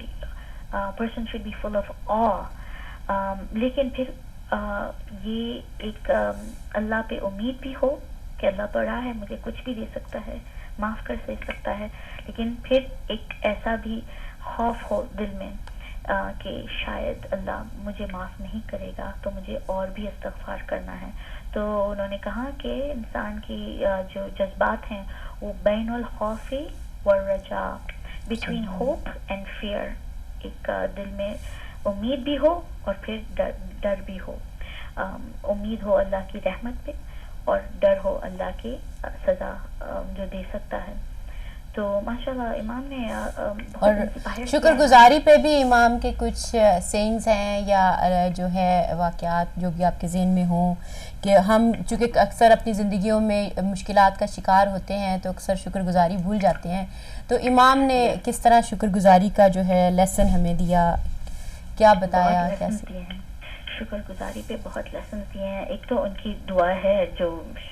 person should be full of awe. لیکن پھر یہ ایک اللہ پہ امید بھی ہو کہ اللہ بڑا ہے, مجھے کچھ بھی دے سکتا ہے, معاف کر سکتا ہے, لیکن پھر ایک ایسا بھی خوف ہو دل میں کہ شاید اللہ مجھے معاف نہیں کرے گا, تو مجھے اور بھی استغفار کرنا ہے. تو انہوں نے کہا کہ انسان کی جو جذبات ہیں وہ بین الخوف والرجا, بٹوین ہوپ اینڈ فیئر, ایک دل میں امید بھی ہو اور پھر ڈر بھی ہو. امید ہو اللہ کی رحمت پہ اور ڈر ہو اللہ کی سزا جو دے سکتا ہے. تو ماشاءاللہ امام نے اور شکر گزاری پہ بھی امام کے کچھ سینگز ہیں یا جو ہے واقعات جو کہ آپ کے ذہن میں ہوں, کہ ہم چونکہ اکثر اپنی زندگیوں میں مشکلات کا شکار ہوتے ہیں تو اکثر شکر گزاری بھول جاتے ہیں, تو امام نے کس طرح شکر گزاری کا جو ہے لیسن ہمیں دیا, کیا بتایا, کیسے؟ شکر گزاری پہ بہت لیسنز دیے ہیں. ایک تو ان کی دعا ہے جو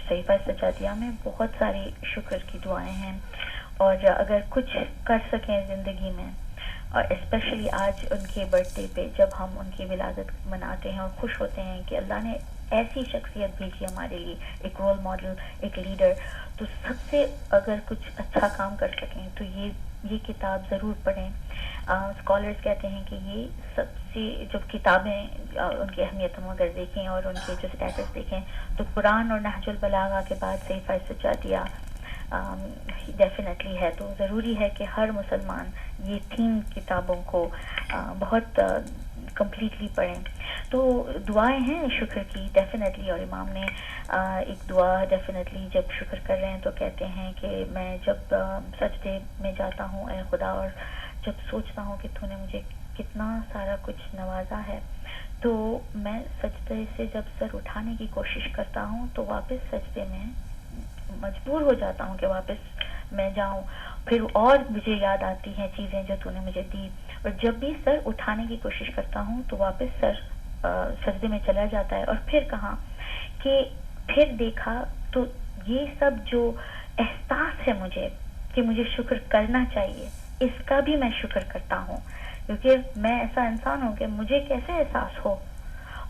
صحیفہ سجادیہ میں بہت ساری شکر کی دعائیں ہیں, اور اگر کچھ کر سکیں زندگی میں, اور اسپیشلی آج ان کے برتھ ڈے پہ جب ہم ان کی ولادت مناتے ہیں اور خوش ہوتے ہیں کہ اللہ نے ایسی شخصیت بھیجی ہمارے لیے, ایک رول ماڈل, ایک لیڈر, تو سب سے اگر کچھ اچھا کام کر سکیں تو یہ یہ کتاب ضرور پڑھیں. اسکالرس کہتے ہیں کہ یہ سب سے جو کتابیں ان کی اہمیت ہم اگر دیکھیں اور ان کے جو اسٹیٹس دیکھیں تو قرآن اور نہج البلاغہ کے بعد صحیفہ سجادیہ ڈیفینیٹلی ہے. تو ضروری ہے کہ ہر مسلمان یہ 3 کتابوں کو بہت کمپلیٹلی پڑھیں. تو دعائیں ہیں شکر کی ڈیفینیٹلی, اور امام نے ایک دعا ڈیفینیٹلی جب شکر کر رہے ہیں تو کہتے ہیں کہ میں جب سجدے میں جاتا ہوں اے خدا, اور جب سوچتا ہوں کہ تو نے مجھے کتنا سارا کچھ نوازا ہے, تو میں سجدے سے جب سر اٹھانے کی کوشش کرتا ہوں تو واپس سجدے میں مجبور ہو جاتا ہوں کہ واپس میں جاؤں. پھر اور مجھے یاد آتی ہیں چیزیں جو تو نے مجھے دی, اور جب بھی سر اٹھانے کی کوشش کرتا ہوں تو واپس سر سجدے میں چلا جاتا ہے. اور پھر کہا کہ پھر دیکھا تو یہ سب جو احساس ہے مجھے کہ مجھے شکر کرنا چاہیے, اس کا بھی میں شکر کرتا ہوں, کیونکہ میں ایسا انسان ہوں کہ مجھے کیسے احساس ہو,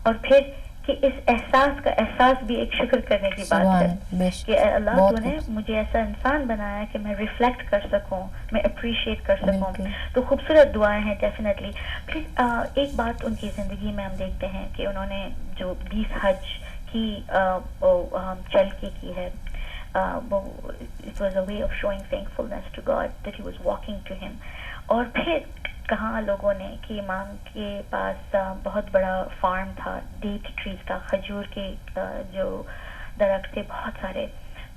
اور پھر کہ اس احساس کا احساس بھی ایک شکر کرنے کی بات ہے کہ اللہ تو نے مجھے ایسا انسان بنایا کہ میں ریفلیکٹ کر سکوں, میں اپریشیٹ کر سکوں. تو خوبصورت دعائیں ہیں ڈیفینیٹلی. پھر ایک بات ان کی زندگی میں ہم دیکھتے ہیں کہ انہوں نے جو 20 حج کی چل کے کی ہے, it was a way of showing thankfulness to God that he was walking to him. اور پھر کہاں لوگوں نے کہ امام کے پاس بہت بڑا فارم تھا ڈیٹ ٹریز کا, کھجور کے جو درخت تھے بہت سارے,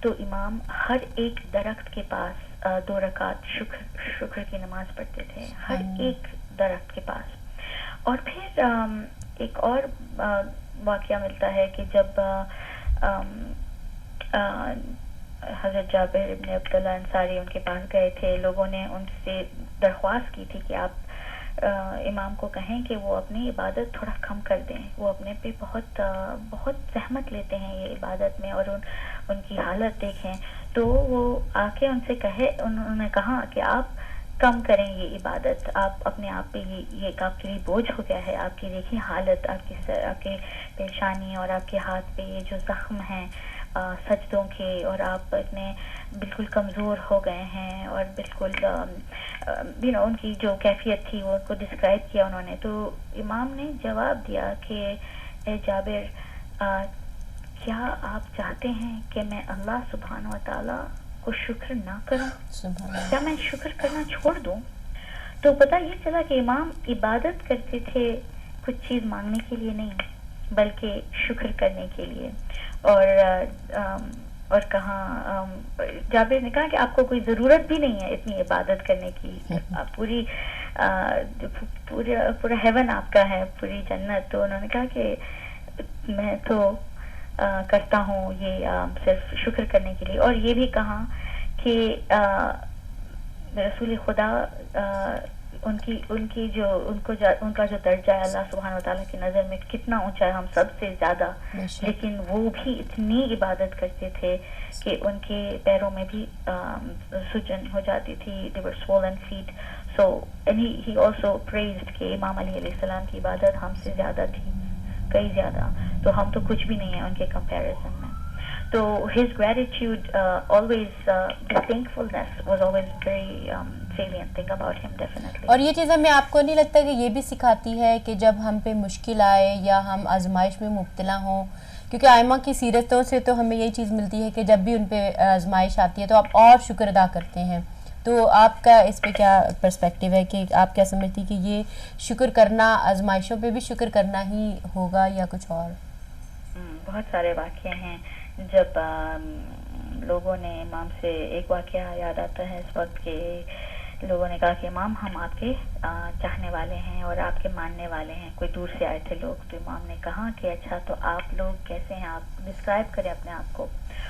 تو امام ہر ایک درخت کے پاس 2 رکعت شکر کی نماز پڑھتے تھے, ہر ایک درخت کے پاس. اور پھر ایک اور واقعہ ملتا ہے کہ جب حضرت جابر ابن عبداللہ انصاری ان کے پاس گئے تھے, لوگوں نے ان سے درخواست کی تھی کہ آپ امام کو کہیں کہ وہ اپنی عبادت تھوڑا کم کر دیں, وہ اپنے پہ بہت زحمت لیتے ہیں یہ عبادت میں, اور ان کی حالت دیکھیں. تو وہ آ کے ان سے انہوں نے کہا کہ آپ کم کریں یہ عبادت, آپ اپنے آپ پہ یہ آپ کے لیے بوجھ ہو گیا ہے. آپ کی دیکھیں حالت, آپ کے پیشانی اور آپ کے ہاتھ پہ یہ جو زخم ہیں سجدوں کے, اور آپ اتنے بالکل کمزور ہو گئے ہیں, اور بالکل ان کی جو کیفیت تھی وہ ان کو ڈسکرائب کیا انہوں نے. تو امام نے جواب دیا کہ اے جابر, کیا آپ چاہتے ہیں کہ میں اللہ سبحانہ و تعالیٰ کو شکر نہ کروں, کیا میں شکر کرنا چھوڑ دوں؟ تو پتہ یہ چلا کہ امام عبادت کرتے تھے کچھ چیز مانگنے کے لیے نہیں بلکہ شکر کرنے کے لیے. اور کہاں جابر نے کہا کہ آپ کو کوئی ضرورت بھی نہیں ہے اتنی عبادت کرنے کی, پورا ہیون آپ کا ہے, پوری جنت. تو انہوں نے کہا کہ میں تو کرتا ہوں یہ صرف شکر کرنے کے لیے. اور یہ بھی کہا کہ رسول خدا ان کا جو درجہ ہے اللہ سبحانہ وتعالیٰ کی نظر میں کتنا اونچا ہے, ہم سب سے زیادہ, لیکن وہ بھی اتنی عبادت کرتے تھے کہ ان کے پیروں میں بھی سجن ہو جاتی تھی, they were swollen feet. So and he also praised کہ امام علی علیہ السلام کی عبادت ہم سے زیادہ تھی, کئی زیادہ, تو ہم تو کچھ بھی نہیں ہیں ان کے کمپیریزن میں. تو his gratitude always the thankfulness was always very salient thing about him definitely. اور یہ چیز ہمیں آپ کو نہیں لگتا کہ یہ بھی سکھاتی ہے کہ جب ہم پہ مشکل آئے یا ہم آزمائش میں مبتلا ہوں, کیونکہ آئمہ کی سیرتوں سے تو ہمیں یہی چیز ملتی ہے کہ جب بھی ان پہ آزمائش آتی ہے تو آپ اور شکر ادا کرتے ہیں. تو آپ کا اس پہ کیا پرسپیکٹیو ہے کہ آپ کیا سمجھتی کہ یہ شکر کرنا آزمائشوں پہ بھی شکر کرنا ہی ہوگا یا کچھ اور؟ بہت سارے واقعے ہیں جب لوگوں نے امام سے, ایک واقعہ یاد آتا ہے اس وقت کہ لوگوں نے کہا کہ امام ہم آپ کے چاہنے والے ہیں اور آپ کے ماننے والے ہیں, کوئی دور سے آئے تھے لوگ. تو امام نے کہا کہ اچھا تو آپ لوگ کیسے ہیں, آپ ڈسکرائب کریں اپنے آپ کو.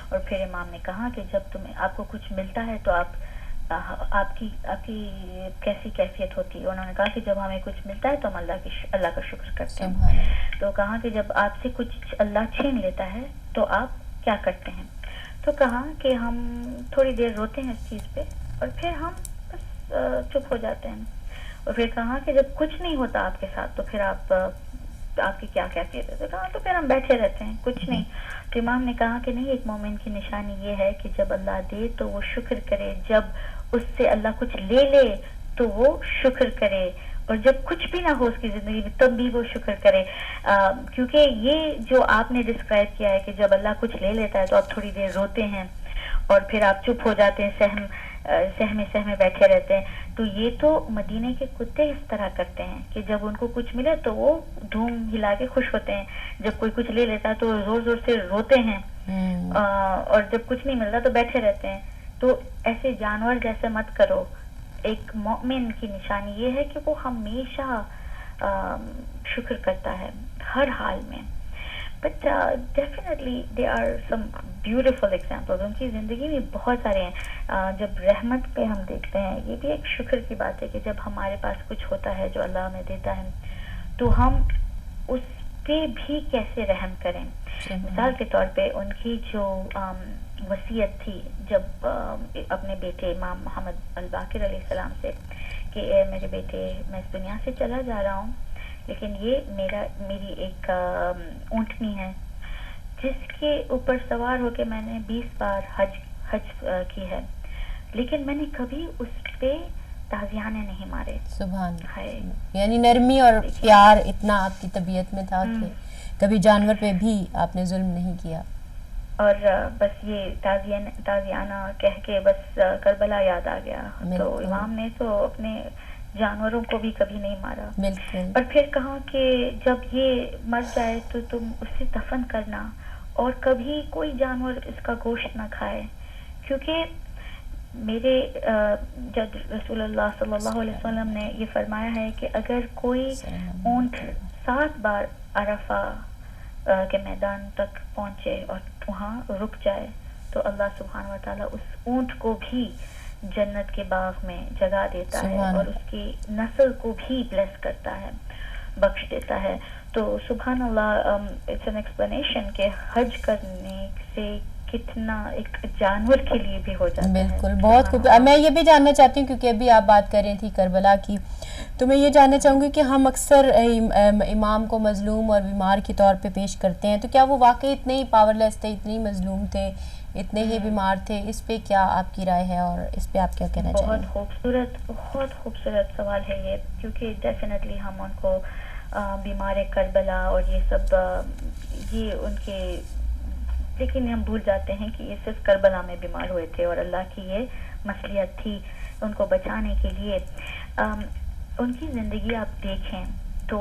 اور پھر امام نے کہا کہ جب آپ کو کچھ ملتا ہے تو آپ کی کیسی کیفیت ہوتی ہے؟ انہوں نے کہا کہ جب ہمیں کچھ ملتا ہے تو ہم اللہ کا شکر کرتے ہیں. تو کہا کہ جب آپ سے کچھ اللہ چھین لیتا ہے تو آپ کیا کرتے ہیں؟ تو کہا کہ ہم تھوڑی دیر روتے ہیں اس چیز پہ اور پھر ہم بس چپ ہو جاتے ہیں. اور پھر کہا کہ جب کچھ نہیں ہوتا آپ کے ساتھ تو پھر آپ کی کیا کیفیت ہے؟ تو کہا تو پھر ہم بیٹھے رہتے ہیں, کچھ نہیں. تو امام نے کہا کہ نہیں, ایک مومن کی نشانی یہ ہے کہ جب اللہ دے تو وہ شکر کرے, جب اس سے اللہ کچھ لے لے تو وہ شکر کرے، اور جب کچھ بھی نہ ہو اس کی زندگی میں تب بھی وہ شکر کرے. کیونکہ یہ جو آپ نے ڈسکرائب کیا ہے کہ جب اللہ کچھ لے لیتا ہے تو آپ تھوڑی دیر روتے ہیں اور پھر آپ چپ ہو جاتے ہیں، سہمے بیٹھے رہتے ہیں، تو یہ تو مدینے کے کتے اس طرح کرتے ہیں کہ جب ان کو کچھ ملے تو وہ دھوم ہلا کے خوش ہوتے ہیں، جب کوئی کچھ لے لیتا ہے تو زور زور سے روتے ہیں، اور جب کچھ نہیں ملتا تو بیٹھے رہتے ہیں. تو ایسے جانور جیسے مت کرو. ایک مومن کی نشانی یہ ہے کہ وہ ہمیشہ شکر کرتا ہے ہر حال میں. But definitely they are some beautiful example, ان کی زندگی میں بہت سارے ہیں. جب رحمت پہ ہم دیکھتے ہیں، یہ بھی ایک شکر کی بات ہے کہ جب ہمارے پاس کچھ ہوتا ہے جو اللہ ہمیں دیتا ہے تو ہم اس پہ بھی کیسے رحم کریں. مثال کے طور پہ ان کی جو وصیت تھی جب اپنے بیٹے امام محمد الباقر علیہ السلام سے کہ اے میرے بیٹے، میں اس دنیا سے چلا جا رہا ہوں، لیکن یہ میری ایک اونٹنی ہے جس کے اوپر سوار ہو کے میں نے 20 بار حج کی ہے، لیکن میں نے کبھی اس پہ تازیانے نہیں مارے. سبحان اللہ. یعنی نرمی اور پیار اتنا آپ کی طبیعت میں تھا کہ کبھی جانور پہ بھی آپ نے ظلم نہیں کیا. اور بس یہ تازیانہ کہہ کے بس کربلا یاد آ گیا. تو امام نے تو اپنے جانوروں کو بھی کبھی نہیں مارا. اور پھر کہا کہ جب یہ مر جائے تو تم اسے دفن کرنا اور کبھی کوئی جانور اس کا گوشت نہ کھائے، کیونکہ میرے جب رسول اللہ صلی اللہ علیہ وسلم نے یہ فرمایا ہے کہ اگر کوئی اونٹ 7 بار عرفہ کے میدان تک پہنچے اور وہاں رک جائے تو اللہ سبحانہ و تعالیٰ اس اونٹ کو بھی جنت کے باغ میں جگہ دیتا ہے اور اس کی نسل کو بھی بلیس کرتا ہے، بخش دیتا ہے. تو سبحان اللہ، اٹس این ایکسپلینیشن کہ حج کرنے سے کتنا ایک جانور کے لیے بھی ہو جاتا ہے. بالکل، بہت خوب. میں یہ بھی جاننا چاہتی ہوں کیونکہ ابھی آپ بات کر رہی تھی کربلا کی، تو میں یہ جاننا چاہوں گی کہ ہم اکثر امام کو مظلوم اور بیمار کے طور پہ پیش کرتے ہیں، تو کیا وہ واقعی اتنے ہی پاورلیس تھے، اتنے ہی مظلوم تھے، اتنے ہی بیمار تھے؟ اس پہ کیا آپ کی رائے ہے اور اس پہ آپ کیا کہنا چاہیں گے؟ بہت خوبصورت سوال ہے یہ، کیونکہ ڈیفینیٹلی ہم ان کو بیمار کربلا اور یہ سب یہ ان کے، لیکن ہم بھول جاتے ہیں کہ یہ صرف کربلا میں بیمار ہوئے تھے اور اللہ کی یہ مصلحت تھی ان کو بچانے کے لیے. ان کی زندگی آپ دیکھیں تو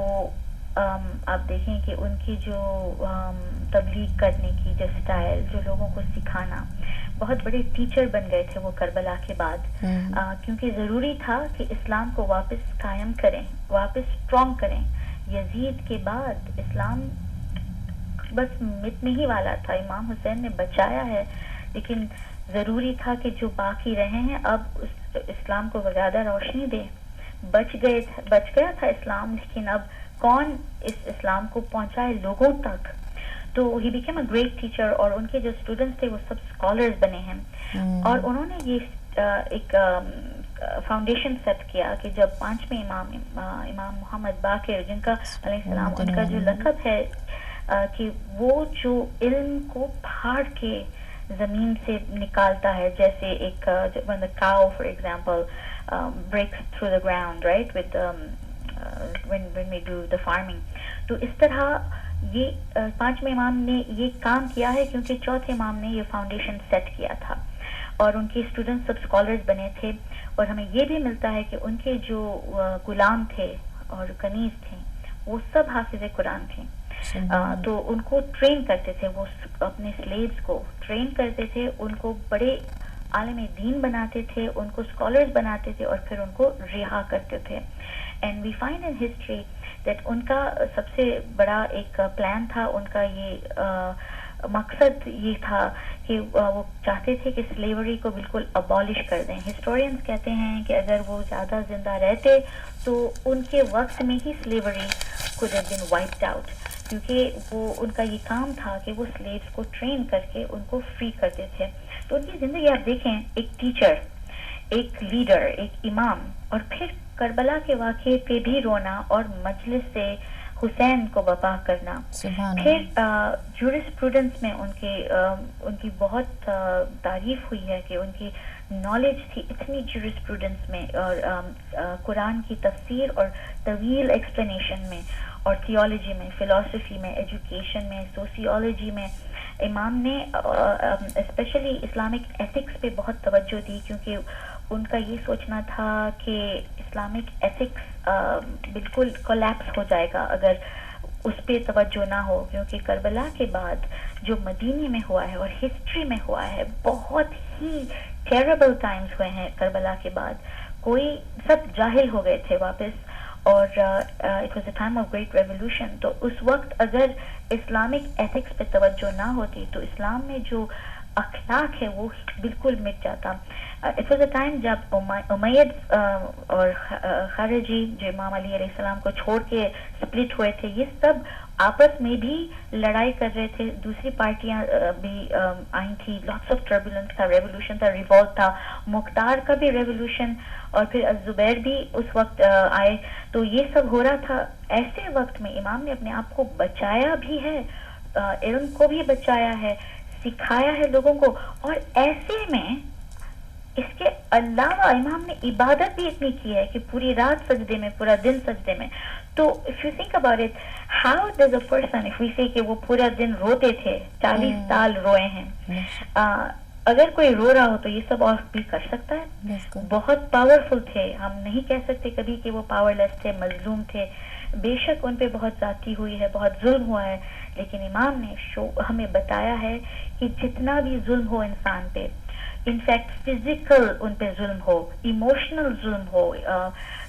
آپ دیکھیں کہ ان کی جو تبلیغ کرنے کی جو سٹائل، جو لوگوں کو سکھانا، بہت بڑے ٹیچر بن گئے تھے وہ کربلا کے بعد، کیونکہ ضروری تھا کہ اسلام کو واپس قائم کریں، واپس اسٹرانگ کریں. یزید کے بعد اسلام بس مٹنے ہی والا تھا. امام حسین نے بچایا ہے، لیکن ضروری تھا کہ جو باقی رہے ہیں اب اسلام کو زیادہ روشنی دے. بچ گیا تھا اسلام، لیکن اب کون اس اسلام کو پہنچائے لوگوں تک. تو he became a great teacher, اور ان کے جو اسٹوڈنٹس تھے وہ سب اسکالرز بنے ہیں، اور انہوں نے یہ ایک فاؤنڈیشن سیٹ کیا کہ جب 5ویں امام محمد باقر، جن کا علیہ السلام ان کا جو لقب ہے کہ وہ جو علم کو پھاڑ کے زمین سے نکالتا ہے، جیسے ایک when the cow for example breaks through the ground, right, with when we do the farming. تو اس طرح یہ 5ویں امام نے یہ کام کیا ہے کیونکہ 4تھے امام نے یہ فاؤنڈیشن سیٹ کیا تھا، اور ان کے اسٹوڈنٹ سب اسکالرز بنے تھے. اور ہمیں یہ بھی ملتا ہے کہ ان کے جو غلام تھے اور کنیز تھے وہ سب حافظ قرآن تھے. تو ان کو ٹرین کرتے تھے، وہ اپنے سلیوز کو ٹرین کرتے تھے، ان کو بڑے عالم دین بناتے تھے، ان کو اسکالرز بناتے تھے، اور پھر ان کو رہا کرتے تھے. And we find in history that ان کا سب سے بڑا ایک پلان تھا، ان کا یہ مقصد یہ تھا کہ وہ چاہتے تھے کہ سلیوری کو بالکل ابالش کر دیں. ہسٹورینز کہتے ہیں کہ اگر وہ زیادہ زندہ رہتے تو ان کے وقت میں ہی slavery could have been wiped out، کیونکہ وہ ان کا یہ کام تھا کہ وہ سلیوز کو ٹرین کر کے ان کو فری کرتے تھے. تو ان کی زندگی آپ دیکھیں، ایک ٹیچر، ایک لیڈر، ایک امام، اور پھر کربلا کے واقعے پہ بھی رونا اور مجلس سے حسین کو وفا کرنا. پھر جورسپروڈنس میں ان کی بہت تعریف ہوئی ہے کہ ان کی نالج تھی اتنی جورسپروڈنس میں اور قرآن کی تفسیر اور طویل ایکسپلینیشن میں اور تھیولوجی میں، فلاسفی میں، ایجوکیشن میں، سوسیولوجی میں. امام نے اسپیشلی اسلامک ایتھکس پہ بہت توجہ دی، کیونکہ ان کا یہ سوچنا تھا کہ اسلامک ایتھکس بالکل کولیپس ہو جائے گا اگر اس پہ توجہ نہ ہو. کیونکہ کربلا کے بعد جو مدینے میں ہوا ہے اور ہسٹری میں ہوا ہے، بہت ہی ٹیربل ٹائمز ہوئے ہیں کربلا کے بعد. کوئی سب جاہل ہو گئے تھے واپس، اور it was a time of great revolution. تو اس وقت اگر اسلامک ایتھکس پہ توجہ نہ ہوتی تو اسلام میں جو اخلاق ہے وہ بالکل مٹ جاتا. اٹ واز اے ٹائم جب امید اور خارجی جو امام علی علیہ السلام کو چھوڑ کے سپلٹ ہوئے تھے، یہ سب آپس میں بھی لڑائی کر رہے تھے. دوسری پارٹیاں بھی آئی تھی، لاٹس آف ٹربولنس تھا، ریولیوشن تھا، ریوولٹ تھا. مختار کا بھی ریولیوشن، اور پھر الزبیر بھی اس وقت آئے. تو یہ سب ہو رہا تھا. ایسے وقت میں امام نے اپنے آپ کو بچایا بھی ہے، علم کو بھی بچایا ہے، سکھایا ہے لوگوں کو. اور ایسے میں اس کے علاوہ امام نے عبادت بھی اتنی کی ہے کہ پوری رات سجدے میں، پورا دن سجدے میں. تو if you think about it, how does a person, if we say کہ وہ پورا دن روتے تھے، 40 سال روئے ہیں، اگر کوئی رو رہا ہو تو یہ سب اور بھی کر سکتا ہے. بہت پاورفل تھے. ہم نہیں کہہ سکتے کبھی کہ وہ پاورلیس تھے، مظلوم تھے. بے شک ان پہ بہت زیادتی ہوئی ہے، بہت ظلم ہوا ہے، لیکن امام نے ہمیں بتایا ہے کہ جتنا بھی ظلم ہو انسان پہ، انفیکٹ فزیکل ان پہ ظلم ہو، ایموشنل ظلم ہو،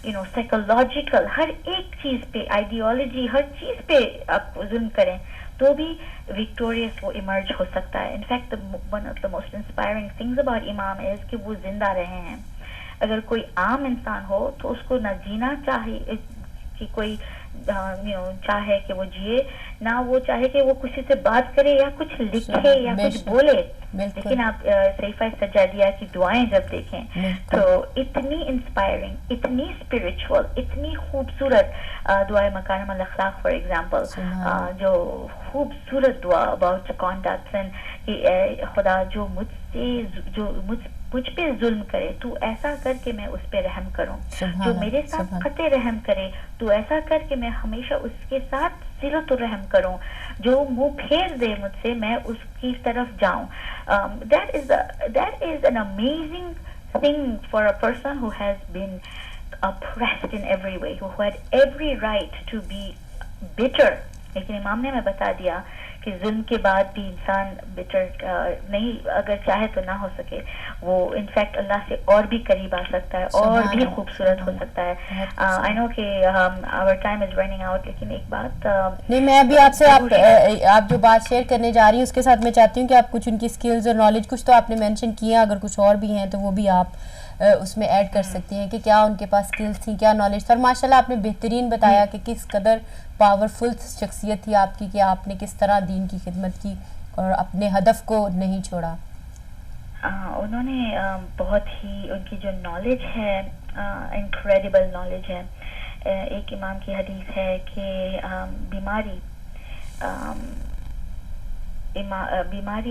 سائیکولوجیکل، ہر ایک چیز پہ، آئیڈیالوجی، ہر چیز پہ آپ ظلم کریں تو بھی وکٹوریس وہ ایمرج ہو سکتا ہے. In fact one of the most inspiring things about امام از کہ وہ زندہ رہے ہیں. اگر کوئی عام انسان ہو تو اس کو نہ جینا چاہیے کہ کوئی چاہے کہ وہ جیے، نہ وہ چاہے کہ وہ کسی سے بات کرے یا کچھ لکھے یا کچھ بولے. لیکن آپ صحیفہ سجادیہ کی دعائیں جب دیکھیں تو اتنی انسپائرنگ، اتنی اسپرچول، اتنی خوبصورت دعائے مکارم الاخلاق فار ایگزامپل، جو خوبصورت دعا اباؤٹ کانٹیکٹس، کہ خدا جو مجھ پہ ظلم کرے تو ایسا کر کے میں اس پہ رحم کروں، جو میرے ساتھ قطع رحم کرے تو ایسا کر کے میں ہمیشہ اس کے ساتھ صلۃ الرحم کروں، جو منہ پھیر دے مجھ سے میں اس کی طرف جاؤں. That is an amazing thing for a person who has been oppressed in every way, who had every right to be bitter. لیکن امام نے ہمیں بتا دیا کہ ظلم کے بعد بھی انسان بٹر نہیں، اگر چاہے تو نہ ہو سکے، وہ انفیکٹ اللہ سے اور بھی قریب آ سکتا ہے اور بھی خوبصورت ہو سکتا ہے. آئی نو کہ our time is running out، لیکن ایک بات نہیں، میں ابھی آپ سے آپ جو بات شیئر کرنے جا رہی ہیں اس کے ساتھ میں چاہتی ہوں کہ آپ کچھ ان کی اسکلز اور نالج، کچھ تو آپ نے مینشن کیا، اگر کچھ اور بھی ہیں تو وہ بھی آپ اس میں ایڈ کر سکتی ہیں کہ کیا ان کے پاس اسکلز تھیں، کیا نالج تھا. اور ماشاء اللہ آپ نے بہترین بتایا کہ کس قدر پاورفل شخصیت تھی آپ کی، کہ آپ نے کس طرح دین کی خدمت کی اور اپنے ہدف کو نہیں چھوڑا. انہوں نے بہت ہی، ان کی جو نالج ہے انکریڈیبل نالج ہے. ایک امام کی حدیث ہے کہ بیماری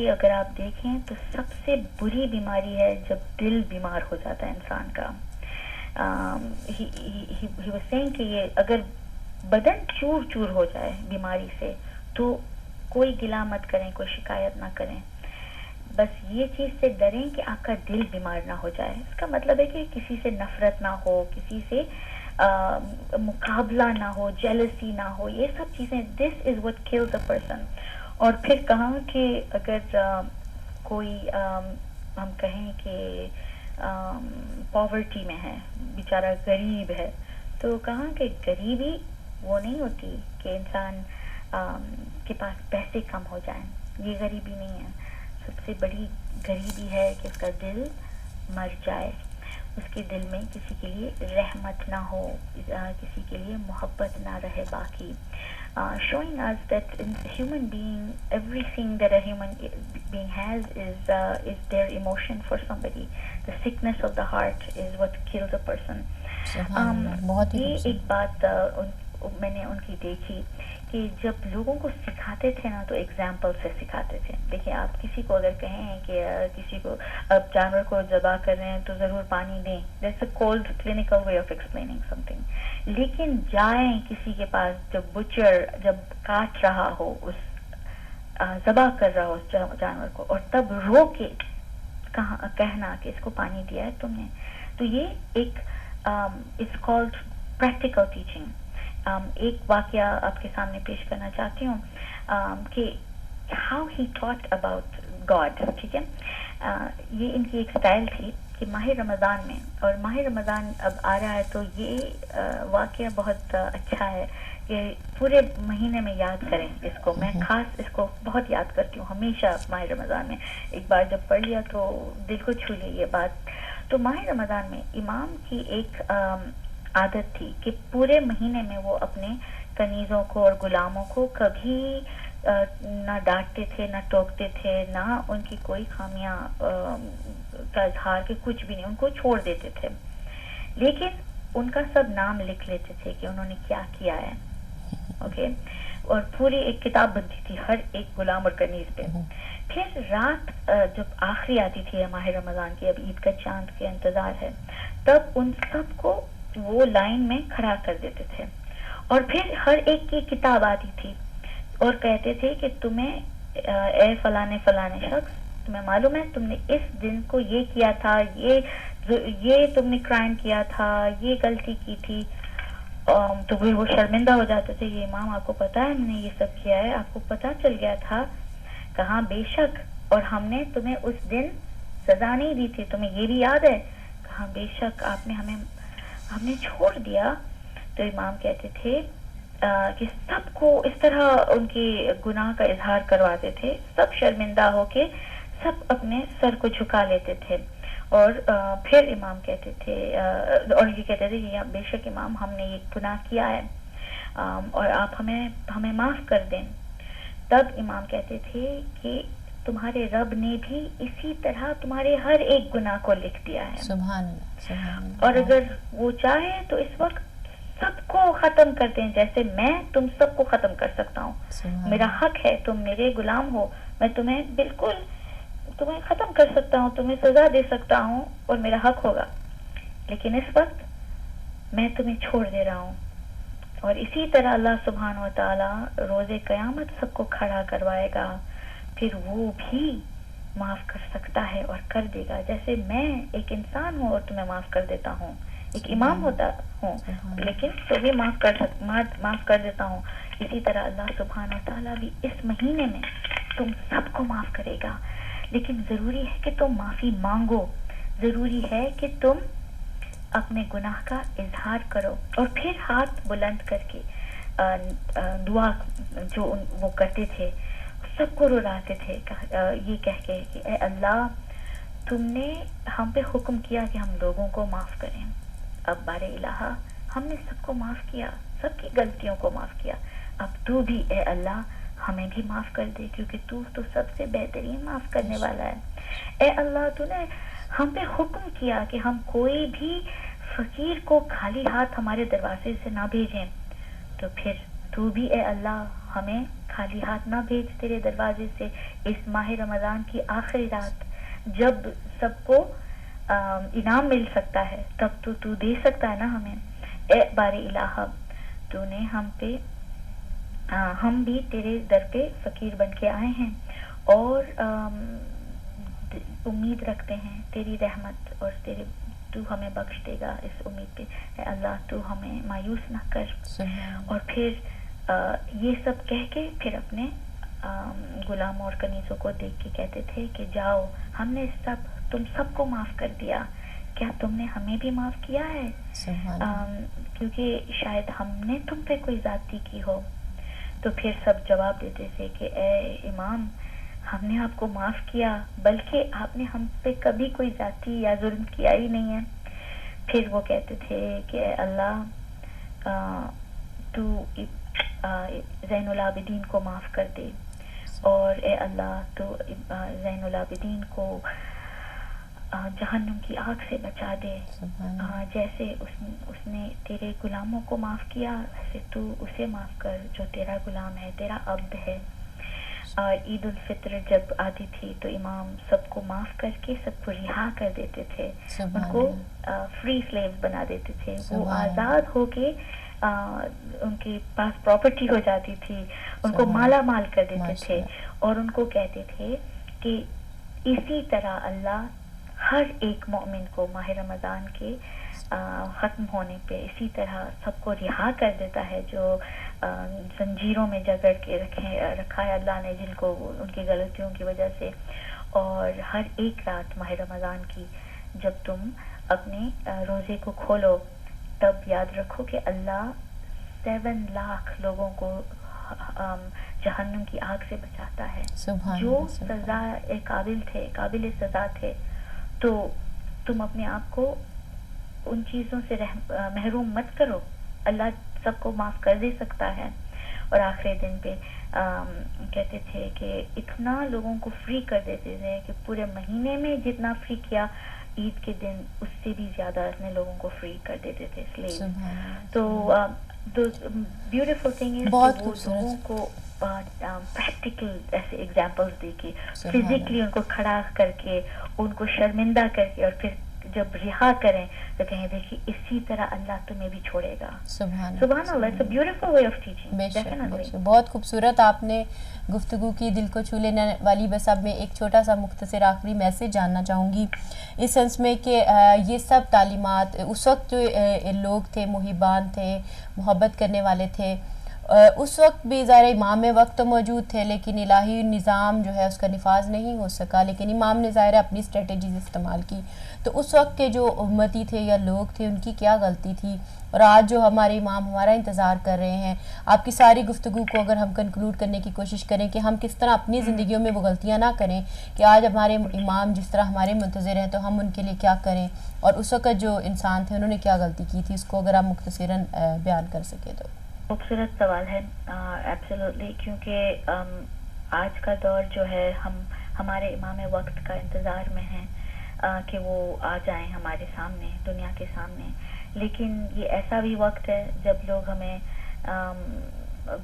اگر آپ دیکھیں تو سب سے بری بیماری ہے جب دل بیمار ہو جاتا ہے انسان کا. he was saying کہ یہ اگر بدن چور چور ہو جائے بیماری سے تو کوئی گلہ مت کریں، کوئی شکایت نہ کریں، بس یہ چیز سے ڈریں کہ آپ کا دل بیمار نہ ہو جائے. اس کا مطلب ہے کہ کسی سے نفرت نہ ہو، کسی سے مقابلہ نہ ہو، جیلسی نہ ہو، یہ سب چیزیں دس از what kills a person. اور پھر کہاں کہ اگر کوئی ہم کہیں کہ پاورٹی میں ہے، بیچارہ غریب ہے، تو کہاں کہ غریبی وہ نہیں ہوتی کہ انسان کے پاس پیسے کم ہو جائیں، یہ غریبی نہیں ہے. سب سے بڑی غریبی ہے کہ اس کا دل مر جائے، اس کے دل میں کسی کے لیے رحمت نہ ہو، کسی کے لیے محبت نہ رہے باقی. Showing us that in human being, everything that a human being has is their emotion for somebody. The sickness of the heart is what kills a person. یہ ایک بات میں نے ان کی دیکھی کہ جب لوگوں کو سکھاتے تھے نا تو ایگزامپل سے سکھاتے تھے. دیکھیں آپ کسی کو اگر کہیں کہ کسی کو اب جانور کو ذبح کر رہے ہیں تو ضرور پانی دیں, that's a cold clinical way of explaining something. لیکن جائیں کسی کے پاس جب بچر جب کاٹ رہا ہو, اس ذبح کر رہا ہو اس جانور کو, اور تب رو کے کہنا کہ اس کو پانی دیا ہے تم نے, تو یہ ایک اٹس کالڈ پریکٹیکل ٹیچنگ. ایک واقعہ آپ کے سامنے پیش کرنا چاہتی ہوں کہ ہاؤ ہی ٹاٹ اباؤٹ گاڈ. ٹھیک ہے, یہ ان کی ایک اسٹائل تھی کہ ماہ رمضان میں, اور ماہ رمضان اب آ رہا ہے تو یہ واقعہ بہت اچھا ہے کہ پورے مہینے میں یاد کریں اس کو. میں خاص اس کو بہت یاد کرتی ہوں ہمیشہ ماہ رمضان میں. ایک بار جب پڑھ لیا تو دل کو چھو لی یہ بات. تو ماہ رمضان میں امام کی ایک عادت تھی کہ پورے مہینے میں وہ اپنے کنیزوں کو اور غلاموں کو کبھی نہ ڈانٹتے تھے, نہ ٹوکتے تھے, نہ ان کی کوئی خامیاں کا اظہار کے کچھ بھی نہیں, ان کو چھوڑ دیتے تھے. لیکن ان کا سب نام لکھ لیتے تھے کہ انہوں نے کیا کیا ہے. اوکے, اور پوری ایک کتاب بنتی تھی ہر ایک غلام اور کنیز پہ. پھر رات جب آخری آتی تھی ماہ رمضان کی, اب عید کا چاند کے انتظار ہے, تب ان سب کو وہ لائن میں کھڑا کر دیتے تھے, اور پھر ہر ایک کی کتاب آتی تھی اور کہتے تھے کہ تمہیں اے فلانے فلانے شخص, تمہیں معلوم ہے تم نے اس دن کو یہ کیا تھا, یہ تم نے کرائم کیا تھا, یہ غلطی کی تھی. تو وہ شرمندہ ہو جاتے تھے, یہ امام آپ کو پتا ہے ہم نے یہ سب کیا ہے, آپ کو پتا چل گیا تھا. کہاں بے شک, اور ہم نے تمہیں اس دن سزا نہیں دی تھی, تمہیں یہ بھی یاد ہے. کہاں بے شک, آپ نے ہم نے چھوڑ دیا. تو امام کہتے تھے کہ سب کو اس طرح ان کے گناہ کا اظہار کرواتے تھے, سب شرمندہ ہو کے سب اپنے سر کو جھکا لیتے تھے. اور پھر امام کہتے تھے, اور یہ کہتے تھے کہ بے شک امام ہم نے یہ گناہ کیا ہے اور آپ ہمیں معاف کر دیں. تب امام کہتے تھے کہ تمہارے رب نے بھی اسی طرح تمہارے ہر ایک گناہ کو لکھ دیا ہے. سبحان اللہ. اور اگر وہ چاہے تو اس وقت سب کو ختم کر دیں, جیسے میں تم سب کو ختم کر سکتا ہوں. میرا حق ہے, تم میرے غلام ہو, میں تمہیں بالکل تمہیں ختم کر سکتا ہوں, تمہیں سزا دے سکتا ہوں, اور میرا حق ہوگا. لیکن اس وقت میں تمہیں چھوڑ دے رہا ہوں. اور اسی طرح اللہ سبحانہ و تعالی روز قیامت سب کو کھڑا کروائے گا, پھر وہ بھی معاف کر سکتا ہے اور کر دے گا. جیسے میں ایک انسان ہوں اور تمہیں معاف کر دیتا ہوں, ایک امام ہوتا ہوں لیکن تو بھی معاف کر دیتا ہوں, اسی طرح اللہ سبحانہ و تعالیٰ بھی اس مہینے میں تم سب کو معاف کرے گا. لیکن ضروری ہے کہ تم معافی مانگو, ضروری ہے کہ تم اپنے گناہ کا اظہار کرو, اور پھر ہاتھ بلند کر کے دعا جو وہ کرتے تھے, سب کو رلاتے تھے یہ کہہ کے کہ اے اللہ تم نے ہم پہ حکم کیا کہ ہم لوگوں کو معاف کریں. اب بارے الہ ہم نے سب کو معاف کیا, سب کی غلطیوں کو معاف کیا, اب تو بھی اے اللہ ہمیں بھی معاف کر دے, کیونکہ تو سب سے بہترین معاف کرنے والا ہے. اے اللہ تو نے ہم پہ حکم کیا کہ ہم کوئی بھی فقیر کو خالی ہاتھ ہمارے دروازے سے نہ بھیجیں, تو پھر تو بھی اے اللہ ہمیں خالی ہاتھ نہ بھیج تیرے دروازے سے اس ماہ رمضان کی آخری رات, جب سب کو انعام مل سکتا ہے, تب تو دے سکتا ہے نا ہمیں. اے بار الہ تو نے ہم بھی تیرے در پہ فقیر بن کے آئے ہیں, اور امید رکھتے ہیں تیری رحمت, اور تو ہمیں بخش دے گا اس امید پہ. اے اللہ تو ہمیں مایوس نہ کر. اور پھر یہ سب کہہ کے پھر اپنے غلاموں اور کنیزوں کو دیکھ کے کہتے تھے کہ جاؤ, ہم نے تم سب کو معاف کر دیا, کیا تم نے ہمیں بھی معاف کیا ہے؟ کیونکہ شاید ہم نے تم پہ کوئی زیادتی کی ہو. تو پھر سب جواب دیتے تھے کہ اے امام ہم نے آپ کو معاف کیا, بلکہ آپ نے ہم پہ کبھی کوئی زیادتی یا ظلم کیا ہی نہیں ہے. پھر وہ کہتے تھے کہ اے اللہ تو زین العابدین کو معاف کر دے, اور اے اللہ تو زین العابدین کو جہنم کی آگ سے بچا دے. جیسے اس نے تیرے غلاموں کو معاف کیا ویسے تو اسے معاف کر جو تیرا غلام ہے, تیرا عبد ہے. اور عید الفطر جب آتی تھی تو امام سب کو معاف کر کے سب کو رہا کر دیتے تھے, ان کو فری سلیوز بنا دیتے تھے. وہ آزاد ہو کے ان کے پاس پراپرٹی ہو جاتی تھی, ان کو مالا مال کر دیتے تھے, اور ان کو کہتے تھے کہ اسی طرح اللہ ہر ایک مومن کو ماہ رمضان کے ختم ہونے پہ اسی طرح سب کو رہا کر دیتا ہے جو زنجیروں میں جکڑ کے رکھا ہے اللہ نے, جن کو ان کی غلطیوں کی وجہ سے. اور ہر ایک رات ماہ رمضان کی جب تم اپنے روزے کو کھولو تب یاد رکھو کہ اللہ 7 لاکھ لوگوں کو جہنم کی آگ سے بچاتا ہے, جو سزا قابل سزا تھے. تو تم اپنے آپ کو ان چیزوں سے محروم مت کرو, اللہ سب کو معاف کر دے سکتا ہے. اور آخری دن پہ کہتے تھے کہ اتنا لوگوں کو فری کر دیتے تھے کہ پورے مہینے میں جتنا فری کیا عید کے دن اس سے بھی زیادہ اتنے لوگوں کو فری کر دیتے تھے سلیو. تو بیوٹیفل تھنگ از وہ لوگوں کو پریکٹیکل ایسے ایگزامپلس دے کے فزیکلی ان کو کھڑا کر کے ان کو شرمندہ کر کے اور پھر جب رہا کریں تو کہیں دیکھیے اسی طرح اللہ تمہیں بھی چھوڑے گا. سبحان اللہ, it's a beautiful way of teaching. Definitely بہت خوبصورت آپ نے گفتگو کی, دل کو چھو لینے والی. بس اب میں ایک چھوٹا سا مختصر آخری میسج جاننا چاہوں گی اس سینس میں کہ یہ سب تعلیمات اس وقت جو لوگ تھے محبان تھے, محبت کرنے والے تھے, اس وقت بھی ظاہر امام وقت تو موجود تھے لیکن الہی نظام جو ہے اس کا نفاذ نہیں ہو سکا, لیکن امام نے ظاہر اپنی اسٹریٹجیز استعمال کی. تو اس وقت کے جو امتی تھے یا لوگ تھے ان کی کیا غلطی تھی, اور آج جو ہمارے امام ہمارا انتظار کر رہے ہیں, آپ کی ساری گفتگو کو اگر ہم کنکلوڈ کرنے کی کوشش کریں کہ ہم کس طرح اپنی زندگیوں میں وہ غلطیاں نہ کریں کہ آج ہمارے امام جس طرح ہمارے منتظر ہیں تو ہم ان کے لیے کیا کریں, اور اس وقت جو انسان تھے انہوں نے کیا غلطی کی تھی, اس کو اگر آپ مختصراً بیان کر سکیں تو. خوبصورت سوال ہے ایبسولوٹلی, کیونکہ آج کا دور جو ہے ہمارے امام وقت کا انتظار میں ہے کہ وہ آ جائیں ہمارے سامنے, دنیا کے سامنے. لیکن یہ ایسا بھی وقت ہے جب لوگ ہمیں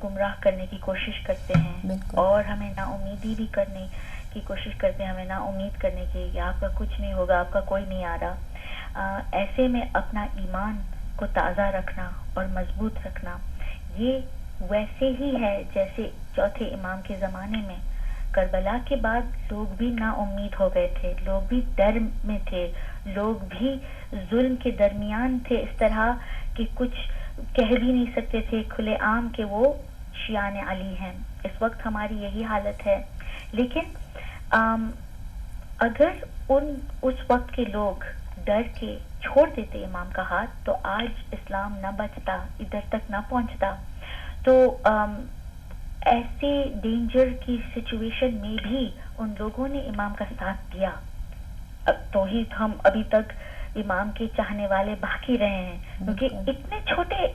گمراہ کرنے کی کوشش کرتے ہیں اور ہمیں نا امیدی بھی کرنے کی کوشش کرتے ہیں, ہمیں نا امید کرنے کی کہ آپ کا کچھ نہیں ہوگا, آپ کا کوئی نہیں آ رہا. ایسے میں اپنا ایمان کو تازہ رکھنا اور مضبوط رکھنا یہ ویسے ہی ہے جیسے چوتھے امام کے زمانے میں کربلا کے بعد لوگ بھی نا امید ہو گئے تھے, لوگ بھی ڈر میں تھے, لوگ بھی ظلم کے درمیان تھے, اس طرح کہ کچھ کہہ بھی نہیں سکتے تھے کھلے عام کہ وہ شیعان علی ہیں. اس وقت ہماری یہی حالت ہے. لیکن اگر اس وقت کے لوگ ڈر کے چھوڑ دیتے امام کا ہاتھ تو آج اسلام نہ بچتا, ادھر تک نہ پہنچتا. تو ایسے ڈینجر کی سچویشن میں بھی ان لوگوں نے امام کا ساتھ دیا. تو ہی ہم ابھی تک امام کے چاہنے والے باقی رہے ہیں, کیونکہ اتنے چھوٹے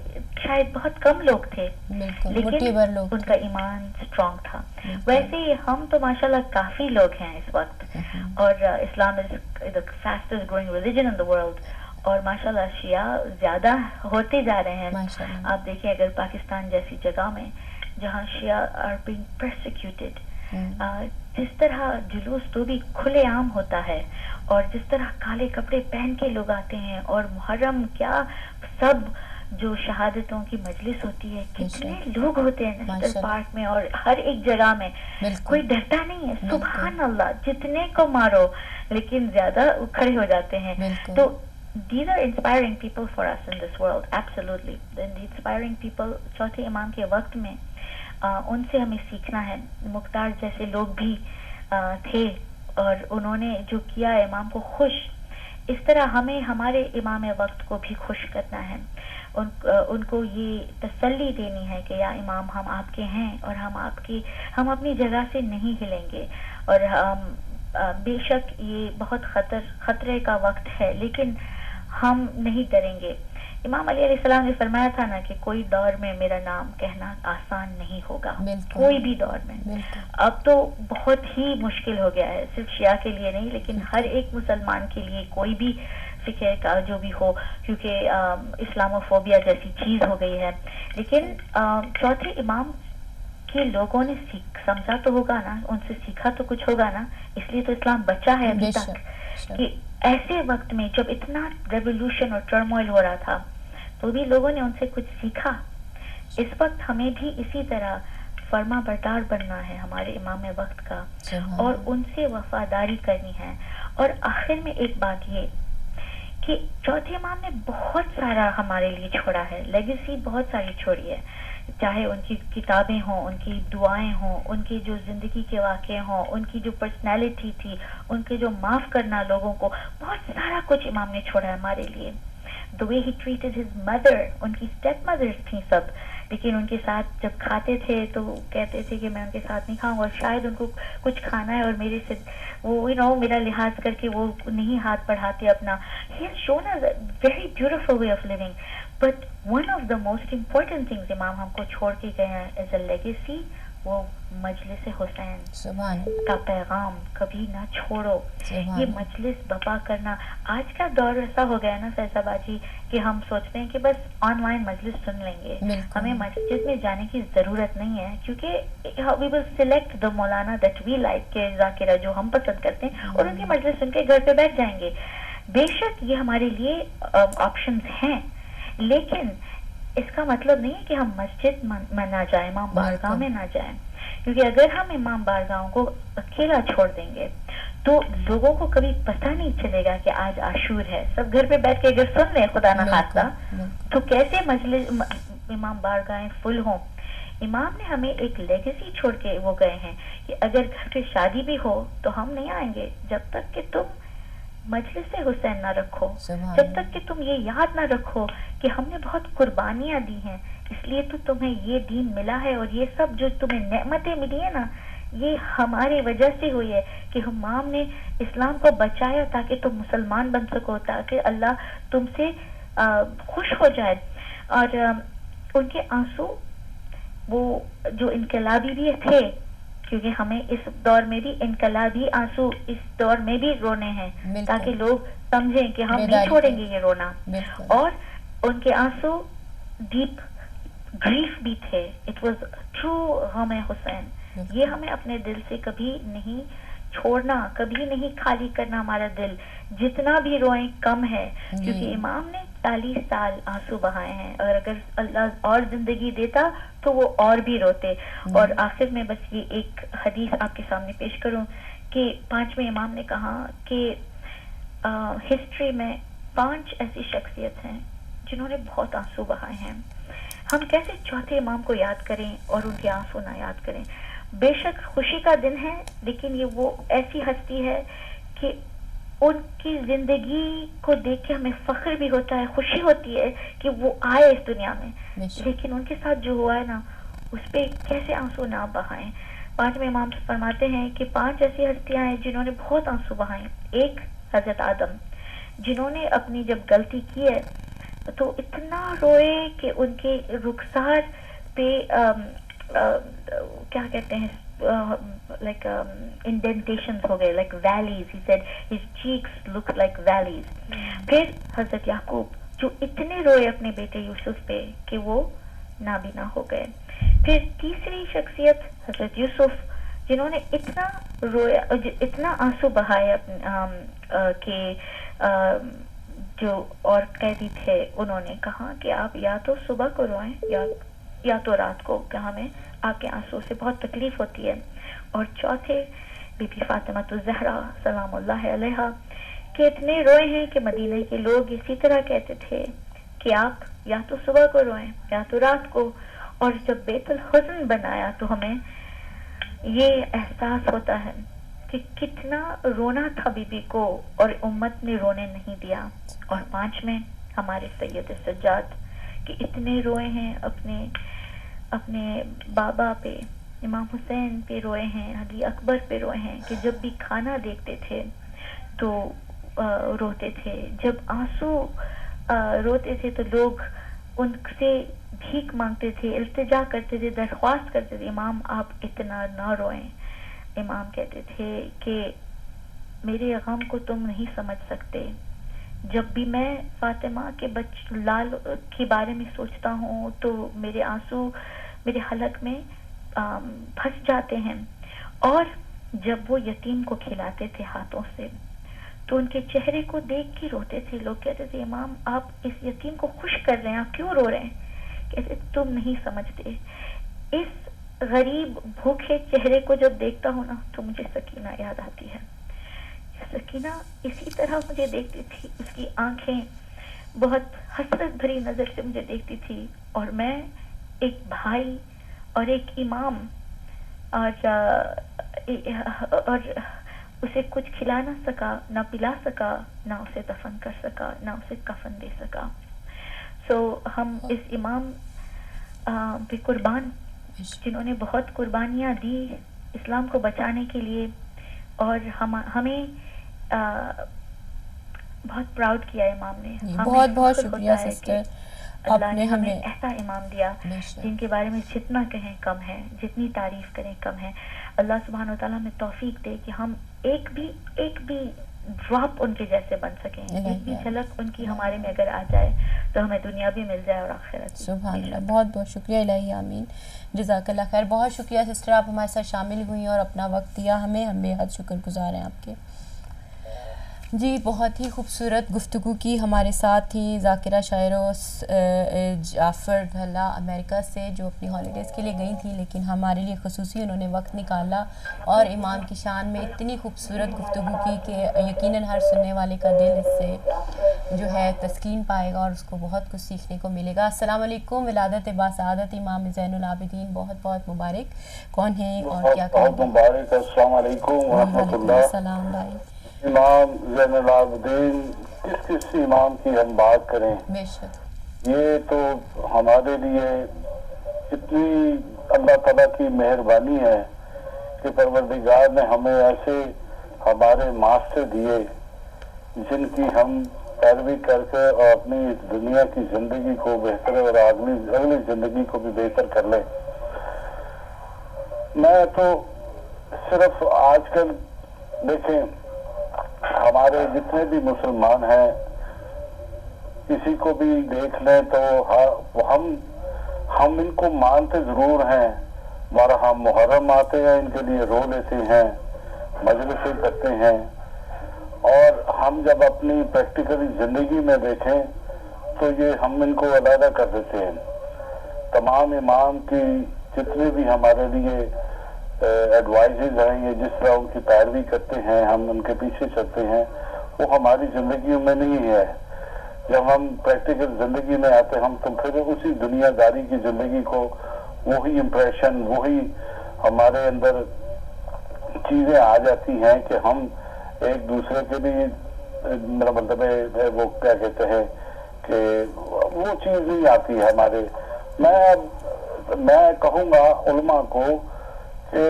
شاید بہت کم لوگ تھے لیکن ان کا ایمان اسٹرانگ تھا. ویسے ہی ہم تو ماشاءاللہ کافی لوگ ہیں اس وقت, اور اسلام از the fastest growing religion in the world, اور ماشاءاللہ شیعہ زیادہ ہوتے جا رہے ہیں. آپ دیکھیں اگر پاکستان جیسی جگہ میں جہاں شیعہ are being persecuted, جس طرح جلوس تو بھی کھلے عام ہوتا ہے, اور جس طرح کالے کپڑے پہن کے لوگ آتے ہیں, اور محرم کیا سب جو شہادتوں کی مجلس ہوتی ہے, کتنے لوگ ہوتے ہیں نیشنل پارک میں اور ہر ایک جگہ میں, کوئی ڈرتا نہیں ہے. سبحان اللہ, جتنے کو مارو لیکن زیادہ کھڑے ہو جاتے ہیں. تو these are inspiring people for us in this world, absolutely. Then the inspiring people چوتھے امام کے وقت میں ان سے ہمیں سیکھنا ہے. مختار جیسے لوگ بھی تھے اور انہوں نے جو کیا امام کو خوش, اس طرح ہمیں ہمارے امام وقت کو بھی خوش کرنا ہے. ان کو یہ تسلی دینی ہے کہ یا امام ہم آپ کے ہیں اور ہم اپنی جگہ سے نہیں ہلیں گے. اور بے شک یہ بہت خطرے کا وقت ہے, لیکن ہم نہیں ڈریں گے. امام علیہ السلام نے فرمایا تھا نا کہ کوئی دور میں میرا نام کہنا آسان نہیں ہوگا, کوئی بھی دور میں. اب تو بہت ہی مشکل ہو گیا ہے, صرف شیعہ کے لیے نہیں لیکن ہر ایک مسلمان کے لیے, کوئی بھی فکر کا جو بھی ہو, کیونکہ اسلاموفوبیا جیسی چیز ہو گئی ہے. لیکن چوتھے امام کے لوگوں نے سمجھا تو ہوگا نا, ان سے سیکھا تو کچھ ہوگا نا, اس لیے تو اسلام بچا ہے ابھی تک. کہ ایسے وقت میں جب اتنا ریولوشن اور ٹرموائل ہو رہا تھا تو بھی لوگوں نے ان سے کچھ سیکھا. اس وقت ہمیں بھی اسی طرح فرما بردار بننا ہے ہمارے امام وقت کا, اور ان سے وفاداری کرنی ہے. اور آخر میں ایک بات یہ کہ چوتھے امام نے بہت سارا ہمارے لیے چھوڑا ہے, لیگیسی بہت ساری چھوڑی ہے, چاہے ان کی کتابیں ہوں, ان کی دعائیں ہوں, ان کی جو زندگی کے واقعے ہوں, ان کی جو پرسنالٹی تھی, ان کے جو معاف کرنا لوگوں کو, بہت سارا کچھ امام نے چھوڑا ہے ہمارے لیے. the way he treated his mother, ان کی اسٹیپ مدرس تھیں سب, لیکن ان کے ساتھ جب کھاتے تھے تو کہتے تھے کہ میں ان کے ساتھ نہیں کھاؤں گا, اور شاید ان کو کچھ کھانا ہے اور میرے سے وہ میرا لحاظ کر کے وہ نہیں ہاتھ بڑھاتے اپنا. he has shown us a very beautiful way of living, but one of the most important things امام ہم کو چھوڑ کے گئے ہیں as a legacy, وہ مجلس حسین کا پیغام کبھی نہ چھوڑو. یہ مجلس بپا کرنا, آج کا دور ایسا ہو گیا نا فیصل باجی کہ ہم سوچتے ہیں کہ بس آن لائن مجلس سن لیں گے, ہمیں مسجد میں جانے کی ضرورت نہیں ہے, کیونکہ we will select the Maulana that we like, کہ ذاکرہ جو ہم پسند کرتے ہیں, اور ان کی مجلس سن کے گھر پہ بیٹھ جائیں گے. بے شک یہ ہمارے لیے آپشنز ہیں, لیکن اس کا مطلب نہیں ہے کہ ہم مسجد میں نہ جائیں, امام بارگاہ میں نہ جائیں, کیونکہ اگر ہم امام بارگاہوں کو اکیلا چھوڑ دیں گے تو لوگوں کو کبھی پتہ نہیں چلے گا کہ آج عاشور ہے. سب گھر پہ بیٹھ کے اگر سن لیں خدا نہ خواستہ تو کیسے مجلس امام بارگاہیں فل ہوں. امام نے ہمیں ایک لیگیسی چھوڑ کے وہ گئے ہیں کہ اگر گھر پہ شادی بھی ہو تو ہم نہیں آئیں گے جب تک کہ تم مجلس حسین نہ رکھو, جب تک کہ تم یہ یاد نہ رکھو کہ ہم نے بہت قربانیاں دی ہیں, اس لیے تو تمہیں یہ دین ملا ہے, اور یہ سب جو تمہیں نعمتیں ملی ہیں نا, یہ ہماری وجہ سے ہوئی ہے کہ امام نے اسلام کو بچایا تاکہ تم مسلمان بن سکو, تاکہ اللہ تم سے خوش ہو جائے. اور ان کے آنسو وہ جو انقلابی بھی تھے, کیونکہ ہمیں اس دور میں بھی انقلابی آنسو اس دور میں بھی رونے ہیں, تاکہ لوگ سمجھیں کہ ہم نہیں چھوڑیں گے یہ رونا. اور ان کے آنسو ڈیپ گریف بھی تھے, اٹ واز ٹرو غم حسین. یہ ہمیں اپنے دل سے کبھی نہیں چھوڑنا, کبھی نہیں خالی کرنا ہمارا دل, جتنا بھی روئیں کم ہے, کیونکہ امام نے 40 سال آنسو بہائے ہیں, اور اگر اللہ اور زندگی دیتا تو وہ اور بھی روتے. اور آخر میں بس یہ ایک حدیث آپ کے سامنے پیش کروں کہ 5ویں امام نے کہا کہ ہسٹری میں 5 ایسی شخصیت ہیں جنہوں نے بہت آنسو بہائے ہیں. ہم کیسے چوتھے امام کو یاد کریں اور ان کے آنسو نہ یاد کریں. بے شک خوشی کا دن ہے, لیکن یہ وہ ایسی ہستی ہے کہ ان کی زندگی کو دیکھ کے ہمیں فخر بھی ہوتا ہے, خوشی ہوتی ہے کہ وہ آئے اس دنیا میں, لیکن ان کے ساتھ جو ہوا ہے نا اس پہ کیسے آنسو نہ بہائیں. 5ویں امام فرماتے ہیں کہ 5 ایسی ہستیاں ہیں جنہوں نے بہت آنسو بہائے. ایک حضرت آدم, جنہوں نے اپنی جب غلطی کی ہے تو اتنا روئے کہ ان کے رخسار پہ کیا کہتے ہیں like indentations ہو گئے, like valleys. He said his cheeks looked like valleys. پھر حضرت یعقوب جو اتنے روئے اپنے بیٹے یوسف پہ کہ وہ نابینا ہو گئے. پھر تیسری شخصیت حضرت یوسف, جنہوں نے اتنا رویا, اتنا آنسو بہائے کہ جو اور قیدی تھے انہوں نے کہا کہ آپ یا تو صبح کو روئیں یا تو رات کو, کہ ہمیں آپ کے آنسو سے بہت تکلیف ہوتی ہے. اور چوتھے بی بی فاطمہ الزہرا سلام اللہ علیہا کہ اتنے روئے ہیں کہ مدینہ کے لوگ اسی طرح کہتے تھے کہ آپ یا تو صبح کو روئیں یا تو رات کو. اور جب بیت الحزن بنایا تو ہمیں یہ احساس ہوتا ہے کہ کتنا رونا تھا بی بی کو, اور امت نے رونے نہیں دیا. اور 5 میں ہمارے سید سجاد کہ اتنے روئے ہیں اپنے بابا پہ, امام حسین پہ روئے ہیں, علی اکبر پہ روئے ہیں, کہ جب بھی کھانا دیکھتے تھے تو روتے تھے. جب آنسو روتے تھے تو لوگ ان سے بھیک مانگتے تھے, التجا کرتے تھے, درخواست کرتے تھے, امام آپ اتنا نہ روئیں. امام کہتے تھے کہ میرے غم کو تم نہیں سمجھ سکتے. جب بھی میں فاطمہ کے لال کے بارے میں سوچتا ہوں تو میرے آنسو میرے حلق میں پھنس جاتے ہیں. اور جب وہ یتیم کو کھلاتے تھے ہاتھوں سے تو ان کے چہرے کو دیکھ کے روتے تھے. لوگ کہتے تھے امام آپ اس یتیم کو خوش کر رہے ہیں, آپ کیوں رو رہے ہیں؟ کہتے تم نہیں سمجھتے. اس غریب بھوکے چہرے کو جب دیکھتا ہوں نا تو مجھے سکینہ یاد آتی ہے. سکینہ اسی طرح مجھے دیکھتی تھی, اس کی آنکھیں بہت حسرت بھری نظر سے مجھے دیکھتی تھی, اور میں ایک بھائی اور ایک امام اور اسے کچھ کھلا نہ سکا, نہ پلا سکا, نہ اسے دفن کر سکا, نہ اسے کفن دے سکا. سو ہم اس امام پہ قربان, جنہوں نے بہت قربانیاں دی اسلام کو بچانے کے لیے, اور ہمیں بہت پراؤڈ کیا امام نے. بہت بہت شکریہ سسٹر, اللہ نے ہمیں ایسا امام دیا جن کے بارے میں جتنا کہیں کم ہے, جتنی تعریف کریں کم ہے. اللہ سبحانہ و تعالیٰ ہمیں توفیق دے کہ ہم ایک بھی ڈراپ ان کے جیسے بن سکیں, ایک بھی جھلک ان کی ہمارے میں اگر آ جائے تو ہمیں دنیا بھی مل جائے اور آخرت. سبحان اللہ, بہت بہت شکریہ. الہی آمین, جزاک اللہ خیر. بہت شکریہ سسٹر, آپ ہمارے ساتھ شامل ہوئی اور اپنا وقت دیا ہمیں, ہم بے حد شکر گزار ہیں آپ کے. جی بہت ہی خوبصورت گفتگو کی. ہمارے ساتھ تھی ذاکرہ شاعرہ جعفر ڈھلا امریکہ سے, جو اپنی ہالیڈیز کے لیے گئی تھیں, لیکن ہمارے لیے خصوصی انہوں نے وقت نکالا اور امام کی شان میں اتنی خوبصورت گفتگو کی کہ یقیناً ہر سننے والے کا دل اس سے جو ہے تسکین پائے گا اور اس کو بہت کچھ سیکھنے کو ملے گا. السلام علیکم. ولادت باسعادت امام زین العابدین بہت بہت مبارک. کون ہیں اور کیا کہیں گے؟ مبارک. السلام علیکم ورحمۃ اللہ. السلام بھائی. امام زین العابدین, کس امام کی ہم بات کریں, بے شک یہ تو ہمارے لیے اتنی اللہ تعالیٰ کی مہربانی ہے کہ پروردگار نے ہمیں ایسے ہمارے ماسٹر دیے جن کی ہم پیروی کر کے اور اپنی دنیا کی زندگی کو بہتر اور اگلی زندگی کو بھی بہتر کر لیں. میں تو صرف آج کل دیکھیں ہمارے جتنے بھی مسلمان ہیں, کسی کو بھی دیکھ لیں تو ہم ان کو مانتے ضرور ہیں, ہمارا ہم محرم آتے ہیں ان کے لیے رو لیتے ہیں, مجلسیں کرتے ہیں, اور ہم جب اپنی پریکٹیکلی زندگی میں دیکھیں تو یہ ہم ان کو علیحدہ کر دیتے ہیں. تمام امام کی جتنے بھی ہمارے لیے ایڈوائزز ہیں, یہ جس طرح ان کی پیروی کرتے ہیں, ہم ان کے پیچھے چلتے ہیں, وہ ہماری زندگیوں میں نہیں ہے. جب ہم پریکٹیکل زندگی میں آتے ہم تو پھر اسی دنیا داری کی زندگی کو, وہی امپریشن, وہی ہمارے اندر چیزیں آ جاتی ہیں کہ ہم ایک دوسرے کے بھی, میرا مطلب ہے وہ کیا کہتے ہیں کہ وہ چیز نہیں آتی ہے ہمارے. میں کہوں گا علماء کو کہ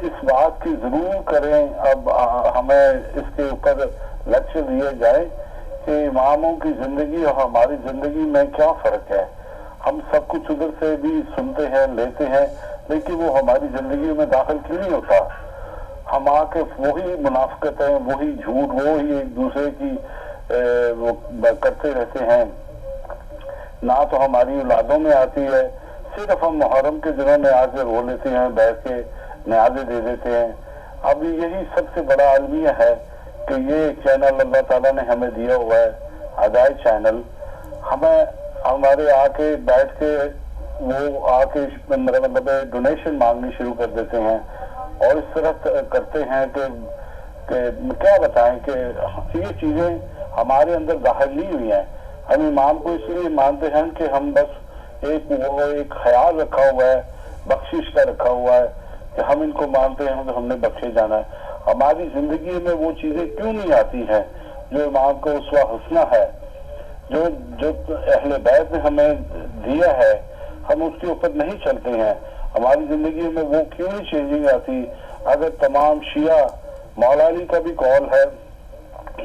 اس بات کی ضرور کریں, اب ہمیں اس کے اوپر لیکچر دیے جائے کہ اماموں کی زندگی اور ہماری زندگی میں کیا فرق ہے. ہم سب کچھ ادھر سے بھی سنتے ہیں, لیتے ہیں, لیکن وہ ہماری زندگی میں داخل کیوں نہیں ہوتا. ہم آ کے وہی منافقتیں, وہی جھوٹ, وہی ایک دوسرے کی وہ کرتے رہتے ہیں. نہ تو ہماری اولادوں میں آتی ہے, صرف ہم محرم کے دنوں میں آ کے رو لیتے ہیں, بیٹھ کے نیازیں دے دیتے ہیں. اب یہی سب سے بڑا المیہ ہے کہ یہ چینل اللہ تعالیٰ نے ہمیں دیا ہوا ہے, ہدایت چینل. ہمیں ہمارے آ کے بیٹھ کے وہ آ کے میرا مطلب ڈونیشن مانگنی شروع کر دیتے ہیں, اور اس طرح کرتے ہیں کہ کیا بتائیں کہ یہ چیزیں ہمارے اندر داخل نہیں ہوئی ہیں. ہم امام کو اس لیے مانتے ہیں کہ ہم بس ایک خیال رکھا ہوا ہے, بخشش کا رکھا ہوا ہے کہ ہم ان کو مانتے ہیں تو ہم نے بخشے جانا ہے. ہماری زندگی میں وہ چیزیں کیوں نہیں آتی ہیں جو امام کو اسوہ حسنہ ہے, جو اہل بیت نے ہمیں دیا ہے, ہم اس کے اوپر نہیں چلتے ہیں. ہماری زندگی میں وہ کیوں نہیں چینجنگ آتی. اگر تمام شیعہ, مولا علی کا بھی قول ہے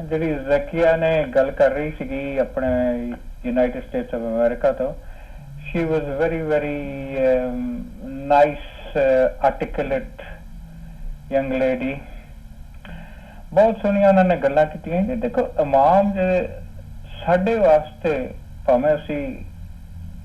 ਜਿਹੜੀ ਜ਼ਕੀਆ ਨੇ ਗੱਲ ਕਰ ਰਹੀ ਸੀਗੀ ਆਪਣੇ ਯੂਨਾਈਟਿਡ ਸਟੇਟਸ ਆਫ ਅਮਰੀਕਾ ਤੋਂ, she was very nice articulate young lady, ਬਹੁਤ ਸੋਹਣੀਆਂ ਉਹਨਾਂ ਨੇ ਗੱਲਾਂ ਕੀਤੀਆਂ। ਦੇਖੋ ਇਮਾਮ ਜਿਹੜੇ ਸਾਡੇ ਵਾਸਤੇ, ਭਾਵੇਂ ਅਸੀਂ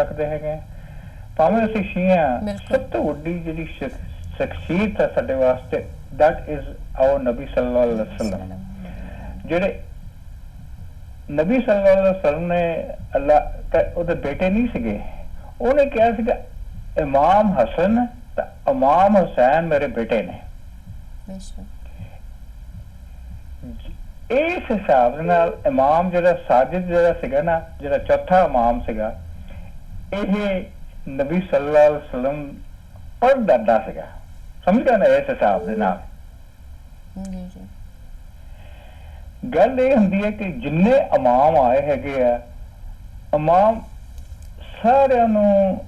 ਰੱਖਦੇ ਹੈਗੇ, ਭਾਵੇਂ ਅਸੀਂ ਸ਼ੀਆ, ਸਭ ਤੋਂ ਵੱਡੀ ਜਿਹੜੀ ਸ਼ਖਸੀਅਤ ਹੈ ਸਾਡੇ ਵਾਸਤੇ, that is our ਨਬੀ ਸੱਲੱਲਾਹੁ ਅਲੈਹਿ ਵਸੱਲਮ। ਜਿਹੜੇ ਨਬੀ ਸੱਲੱਲਾਹੁ ਅਲੈਹਿ ਵਸੱਲਮ ਨੇ ਅੱਲਾਹ ਉਹਦੇ ਬੇਟੇ ਨਹੀਂ ਸੀਗੇ, ਉਹਨੇ ਕਿਹਾ ਸੀਗਾ ਇਮਾਮ ਹਸਨ ਤੇ ਇਮਾਮ ਹੁਸੈਨ ਮੇਰੇ ਬੇਟੇ ਨੇ। ਇਸ ਹਿਸਾਬ ਨਾਲ ਇਮਾਮ ਜਿਹੜਾ ਸਾਜਿਦ ਜਿਹੜਾ ਸੀਗਾ ਨਾ, ਜਿਹੜਾ ਚੌਥਾ ਇਮਾਮ ਸੀਗਾ, ਇਹ ਨਬੀ ਸੱਲੱਲਾਹੁ ਅਲੈਹਿ ਵਸੱਲਮ ਪੜ੍ਹਦਾ ਸੀਗਾ, ਸਮਝ ਗਿਆ ਨਾ। ਇਸ ਹਿਸਾਬ ਦੇ ਨਾਲ ਗੱਲ ਇਹ ਹੁੰਦੀ ਹੈ ਕਿ ਜਿੰਨੇ ਇਮਾਮ ਆਏ ਹੈਗੇ ਆ, ਇਮਾਮ ਸਾਰਿਆਂ ਨੂੰ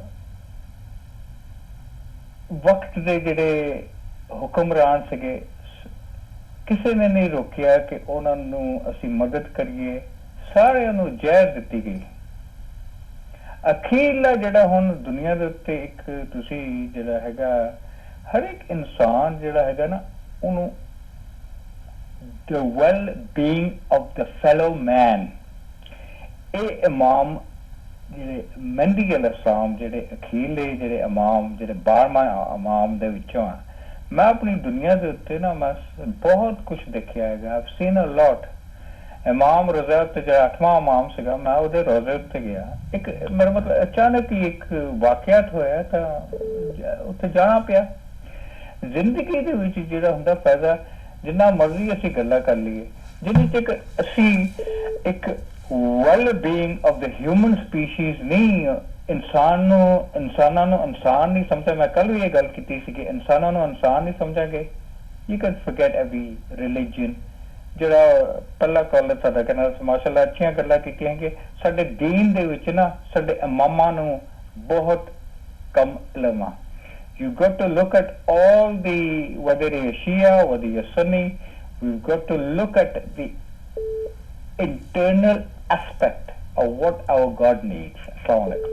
ਵਕਤ ਦੇ ਜਿਹੜੇ ਹੁਕਮਰਾਨ ਸੀਗੇ, ਕਿਸੇ ਨੇ ਨਹੀਂ ਰੋਕਿਆ ਕਿ ਉਹਨਾਂ ਨੂੰ ਅਸੀਂ ਮਦਦ ਕਰੀਏ, ਸਾਰਿਆਂ ਨੂੰ ਜ਼ਹਿਰ ਦਿੱਤੀ ਗਈ। ਅਖੀਰਲਾ ਜਿਹੜਾ ਹੁਣ ਦੁਨੀਆ ਦੇ ਉੱਤੇ ਇੱਕ ਤੁਸੀਂ ਜਿਹੜਾ ਹੈਗਾ, ਹਰ ਇੱਕ ਇਨਸਾਨ ਜਿਹੜਾ ਹੈਗਾ ਨਾ, ਉਹਨੂੰ the well-being of the fellow man, ਇਹ ਇਮਾਮ ਜਿਹੜੇ ਮਹਿੰਦੀ ਅਲ-ਇਸਲਾਮ, ਜਿਹੜੇ ਅਖੀਰਲੇ ਜਿਹੜੇ ਇਮਾਮ, ਜਿਹੜੇ 12ਵਾਂ ਇਮਾਮ ਦੇ ਵਿੱਚੋਂ ਆ। ਮੈਂ ਆਪਣੀ ਦੁਨੀਆ ਦੇ ਉੱਤੇ ਨਾ ਮੈਂ ਬਹੁਤ ਕੁਛ ਦੇਖਿਆ ਹੈਗਾ, I've seen a lot। ਇਮਾਮ ਰਜ਼ਾ ਉੱਤੇ ਜਿਹੜਾ 8ਵਾਂ ਇਮਾਮ ਸੀਗਾ, ਮੈਂ ਉਹਦੇ ਰੋਜ਼ੇ ਉੱਤੇ ਗਿਆ, ਇੱਕ ਮੇਰਾ ਮਤਲਬ ਅਚਾਨਕ ਹੀ ਇੱਕ ਵਾਕਿਆਤ ਹੋਇਆ ਤਾਂ ਉੱਥੇ ਜਾਣਾ ਪਿਆ। ਜ਼ਿੰਦਗੀ ਦੇ ਵਿੱਚ ਜਿਹੜਾ ਹੁੰਦਾ ਫਾਇਦਾ, ਜਿੰਨਾ ਮਰਜ਼ੀ ਅਸੀਂ ਗੱਲਾਂ ਕਰ ਲਈਏ, ਜਿੰਨੀ ਤੱਕ ਅਸੀਂ ਇੱਕ well being of the human species ਨਹੀਂ ਇਨਸਾਨਾਂ ਨੂੰ ਇਨਸਾਨ ਨਹੀਂ ਸਮਝਿਆ। ਮੈਂ ਕੱਲ ਵੀ ਇਹ ਗੱਲ ਕੀਤੀ ਸੀ ਕਿ ਇਨਸਾਨਾਂ ਨੂੰ ਇਨਸਾਨ ਨਹੀਂ ਸਮਝਾਂਗੇ, you can forget every religion. ਜਿਹੜਾ ਪਹਿਲਾ ਕਾਲਜ ਸਾਡਾ ਕਹਿੰਦਾ ਮਾਸ਼ਾਅੱਲਾ ਅੱਛੀਆਂ ਗੱਲਾਂ ਕੀਤੀਆਂ ਕਿ ਸਾਡੇ ਦੀਨ ਦੇ ਵਿੱਚ ਨਾ ਸਾਡੇ ਇਮਾਮਾਂ ਨੂੰ ਬਹੁਤ ਕਮ ਇਲਮ ਆ। You got to look at all the, whether you're Shia, whether you're Sunni, we've got to look at the internal aspect of what our God needs. Assalamu alaikum.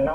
9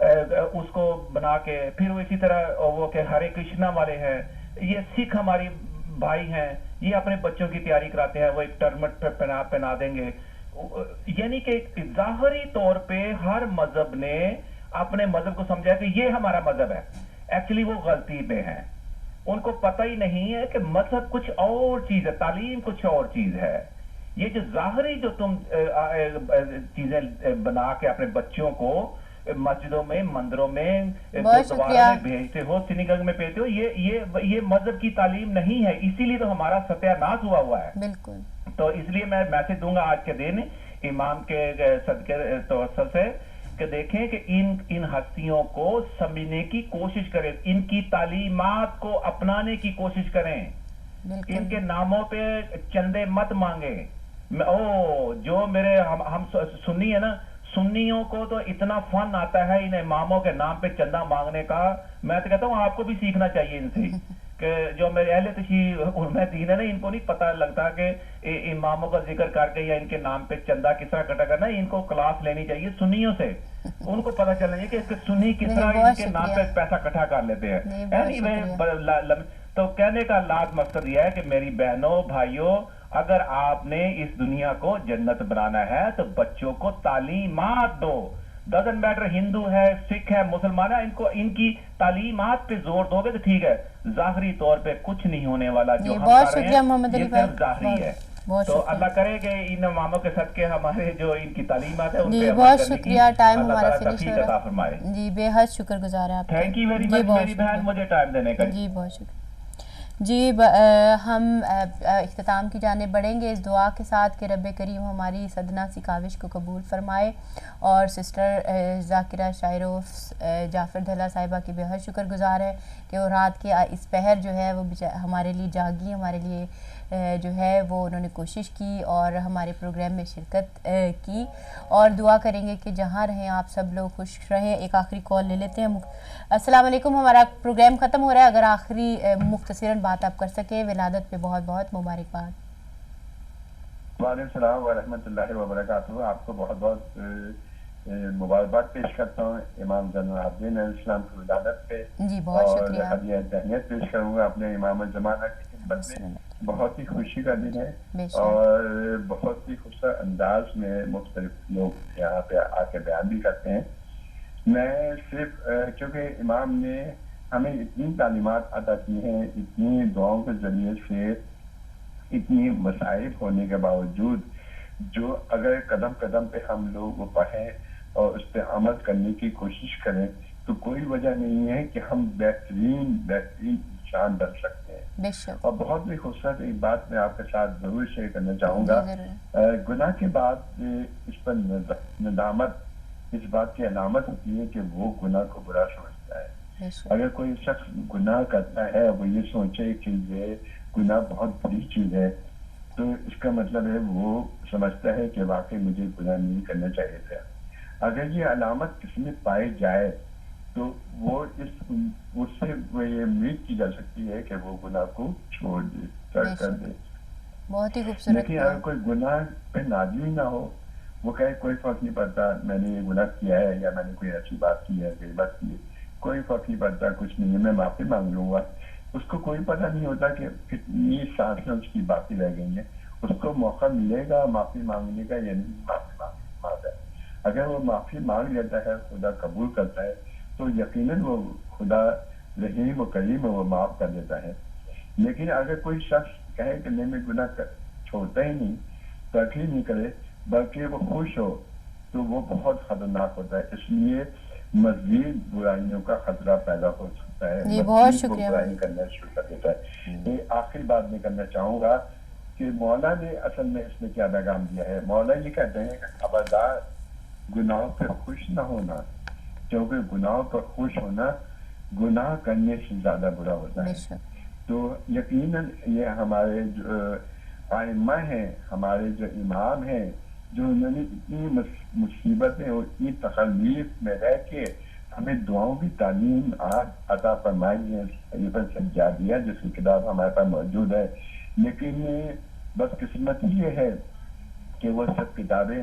اس کو بنا کے پھر وہ اسی طرح وہ کہ ہرے کرشنا والے ہیں، یہ سکھ ہماری بھائی ہیں، یہ اپنے بچوں کی تیاری کراتے ہیں، وہ ایک ٹرمٹ پہنا دیں گے. یعنی کہ ظاہری طور پہ ہر مذہب نے اپنے مذہب کو سمجھا کہ یہ ہمارا مذہب ہے. ایکچولی وہ غلطی پہ ہیں، ان کو پتہ ہی نہیں ہے کہ مذہب کچھ اور چیز ہے، تعلیم کچھ اور چیز ہے. یہ جو ظاہری جو تم چیزیں بنا کے اپنے بچوں کو مسجدوں میں، مندروں میں، گردواروں میں بھیجتے ہو، سینیگاگ میں بھیجتے ہو، یہ مذہب کی تعلیم نہیں ہے. اسی لیے تو ہمارا ستیہ ناش ہوا ہے. بالکل. تو اس لیے میں میسج دوں گا آج کے دن امام کے صدقے توسل سے کہ دیکھیں کہ ان ہستیوں کو سمجھنے کی کوشش کریں، ان کی تعلیمات کو اپنانے کی کوشش کریں. ان کے ناموں پہ چندے مت مانگیں. جو میرے ہم سنی ہے نا، سنیوں کو تو اتنا فن آتا ہے ان اماموں کے نام پہ چندہ مانگنے کا. میں تو کہتا ہوں آپ کو بھی سیکھنا چاہیے ان سے کہ جو میرے اہل تشیع علماء دین ہے نا، ان کو نہیں پتہ لگتا کہ اماموں کا ذکر کر کے یا ان کے نام پہ چندہ کس طرح کٹا کرنا. ان کو کلاس لینی چاہیے سنیوں سے، ان کو پتہ چلنا چاہیے کہ سنی کس طرح ان کے نام پہ پیسہ اکٹھا کر لیتے ہیں. تو کہنے کا لاز مقصد یہ ہے کہ میری بہنوں بھائیوں، اگر آپ نے اس دنیا کو جنت بنانا ہے تو بچوں کو تعلیمات دو. ڈزنٹ میٹر ہندو ہے، سکھ ہے، مسلمان ہے، ان کی تعلیمات پہ زور دو گے تو ٹھیک ہے. ظاہری طور پہ کچھ نہیں ہونے والا جو ہم کر رہے ہیں یہ صرف ظاہری ہے. تو اللہ کرے کہ ان اماموں کے صدقے ہمارے جو ان کی تعلیمات ہے ان پہ بہت شکریہ. ٹائم ہمارا فنش ہو رہا ہے. جی بے حد شکر گزار ہے آپ. تھینک یو ویری مچ میری بہن مجھے ٹائم دینے کا. جی بہت شکریہ. جی ہم اختتام کی جانب بڑھیں گے اس دعا کے ساتھ کہ رب کریم ہماری صدنہ سی کاوش کو قبول فرمائے، اور سسٹر ذاکرہ شائروف جعفر دھلا صاحبہ کی بے حد شکر گزار ہے کہ وہ رات کے اس پہر جو ہے وہ ہمارے لیے جاگی، ہمارے لیے جو ہے وہ انہوں نے کوشش کی اور ہمارے پروگرام میں شرکت کی. اور دعا کریں گے کہ جہاں رہیں آپ سب لوگ خوش رہیں. ایک آخری کال لے لیتے ہیں. السلام علیکم. ہمارا پروگرام ختم ہو رہا ہے، اگر آخری مختصراً بات آپ کر سکیں. ولادت پہ بہت بہت مبارکباد. وعلیکم السلام ورحمۃ اللہ وبرکاتہ. آپ کو بہت بہت مبارکباد پیش کرتا ہوں امام زین العابدین علیہ السلام کی ولادت پہ. جی بہت شکریہ. اور ہدیہ تہنیت پیش کروں گا اپنے امام الزمانہ کی خدمت میں. بہت ہی خوشی کا دن ہے اور بہت ہی خوبصورت انداز میں مختلف لوگ یہاں پہ آ کے بیان بھی کرتے ہیں. میں صرف کیونکہ امام نے ہمیں اتنی تعلیمات عطا کی ہیں، اتنی دعاؤں کے ذریعے سے، اتنی مصائب ہونے کے باوجود جو اگر قدم قدم پہ ہم لوگ وہ پڑھیں اور اس پہ عمل کرنے کی کوشش کریں تو کوئی وجہ نہیں ہے کہ ہم بہترین انسان بن سکتے ہیں. اور بہت ہی خوبصورت ایک بات میں آپ کے ساتھ ضرور شیئر کرنا چاہوں گا. گناہ کے بعد اس پر ندامت اس بات کی علامت ہوتی ہے کہ وہ گناہ کو برا سمجھتا ہے. اگر کوئی شخص گناہ کرتا ہے وہ یہ سوچے کہ یہ گناہ بہت بڑی چیز ہے تو اس کا مطلب ہے وہ سمجھتا ہے کہ واقعی مجھے گناہ نہیں کرنا چاہیے تھا. اگر یہ علامت کسی میں پائی جائے تو وہ اس سے یہ امید کی جا سکتی ہے کہ وہ گناہ کو چھوڑ دے، ترک کر دے. بہت ہی خوبصورت. لیکن اگر کوئی گناہ پہ نادمی نہ ہو، وہ کہے کوئی فرق نہیں پڑتا میں نے یہ گناہ کیا ہے یا میں نے کوئی ایسی بات کی ہے غیبت کی ہے، کوئی فرق نہیں پڑتا، کچھ نہیں ہے، میں معافی مانگ لوں گا. اس کو کوئی پتہ نہیں ہوتا کہ کتنی سانسیں اس کی باقی رہ گئی ہیں. اس کو موقع ملے گا معافی مانگنے کا یا نہیں معافی مانگتا ہے. اگر وہ معافی مانگ لیتا ہے، خدا قبول کرتا ہے تو یقیناً وہ خدا رحیم و کریم وہ معاف کر دیتا ہے. لیکن اگر کوئی شخص کہے کہ نہیں میں گناہ چھوڑتا ہی نہیں، ترقی نہیں کرے بلکہ وہ خوش ہو تو وہ بہت خطرناک ہوتا ہے. اس لیے مزید برائیوں کا خطرہ پیدا ہو سکتا ہے، مزید برائی کرنا شروع کر دیتا ہے. یہ آخری بات میں کرنا چاہوں گا کہ مولا نے اصل میں اس میں کیا پیغام دیا ہے. مولا یہ کہتے ہیں کہ خبردار گناہوں پہ خوش نہ ہونا، کیونکہ گناہوں پر خوش ہونا گناہ کرنے سے زیادہ برا ہوتا ہے. تو یقیناً یہ ہمارے جو ائمہ ہیں، ہمارے جو امام ہیں، جو انہوں نے اتنی مصیبتیں اور اتنی تکلیف میں رہ کے ہمیں دعاؤں کی تعلیم عطا فرمائی ہے. صحیفہ سجادیہ جس کی کتاب ہمارے پاس موجود ہے، لیکن بس قسمت یہ ہے کہ وہ سب کتابیں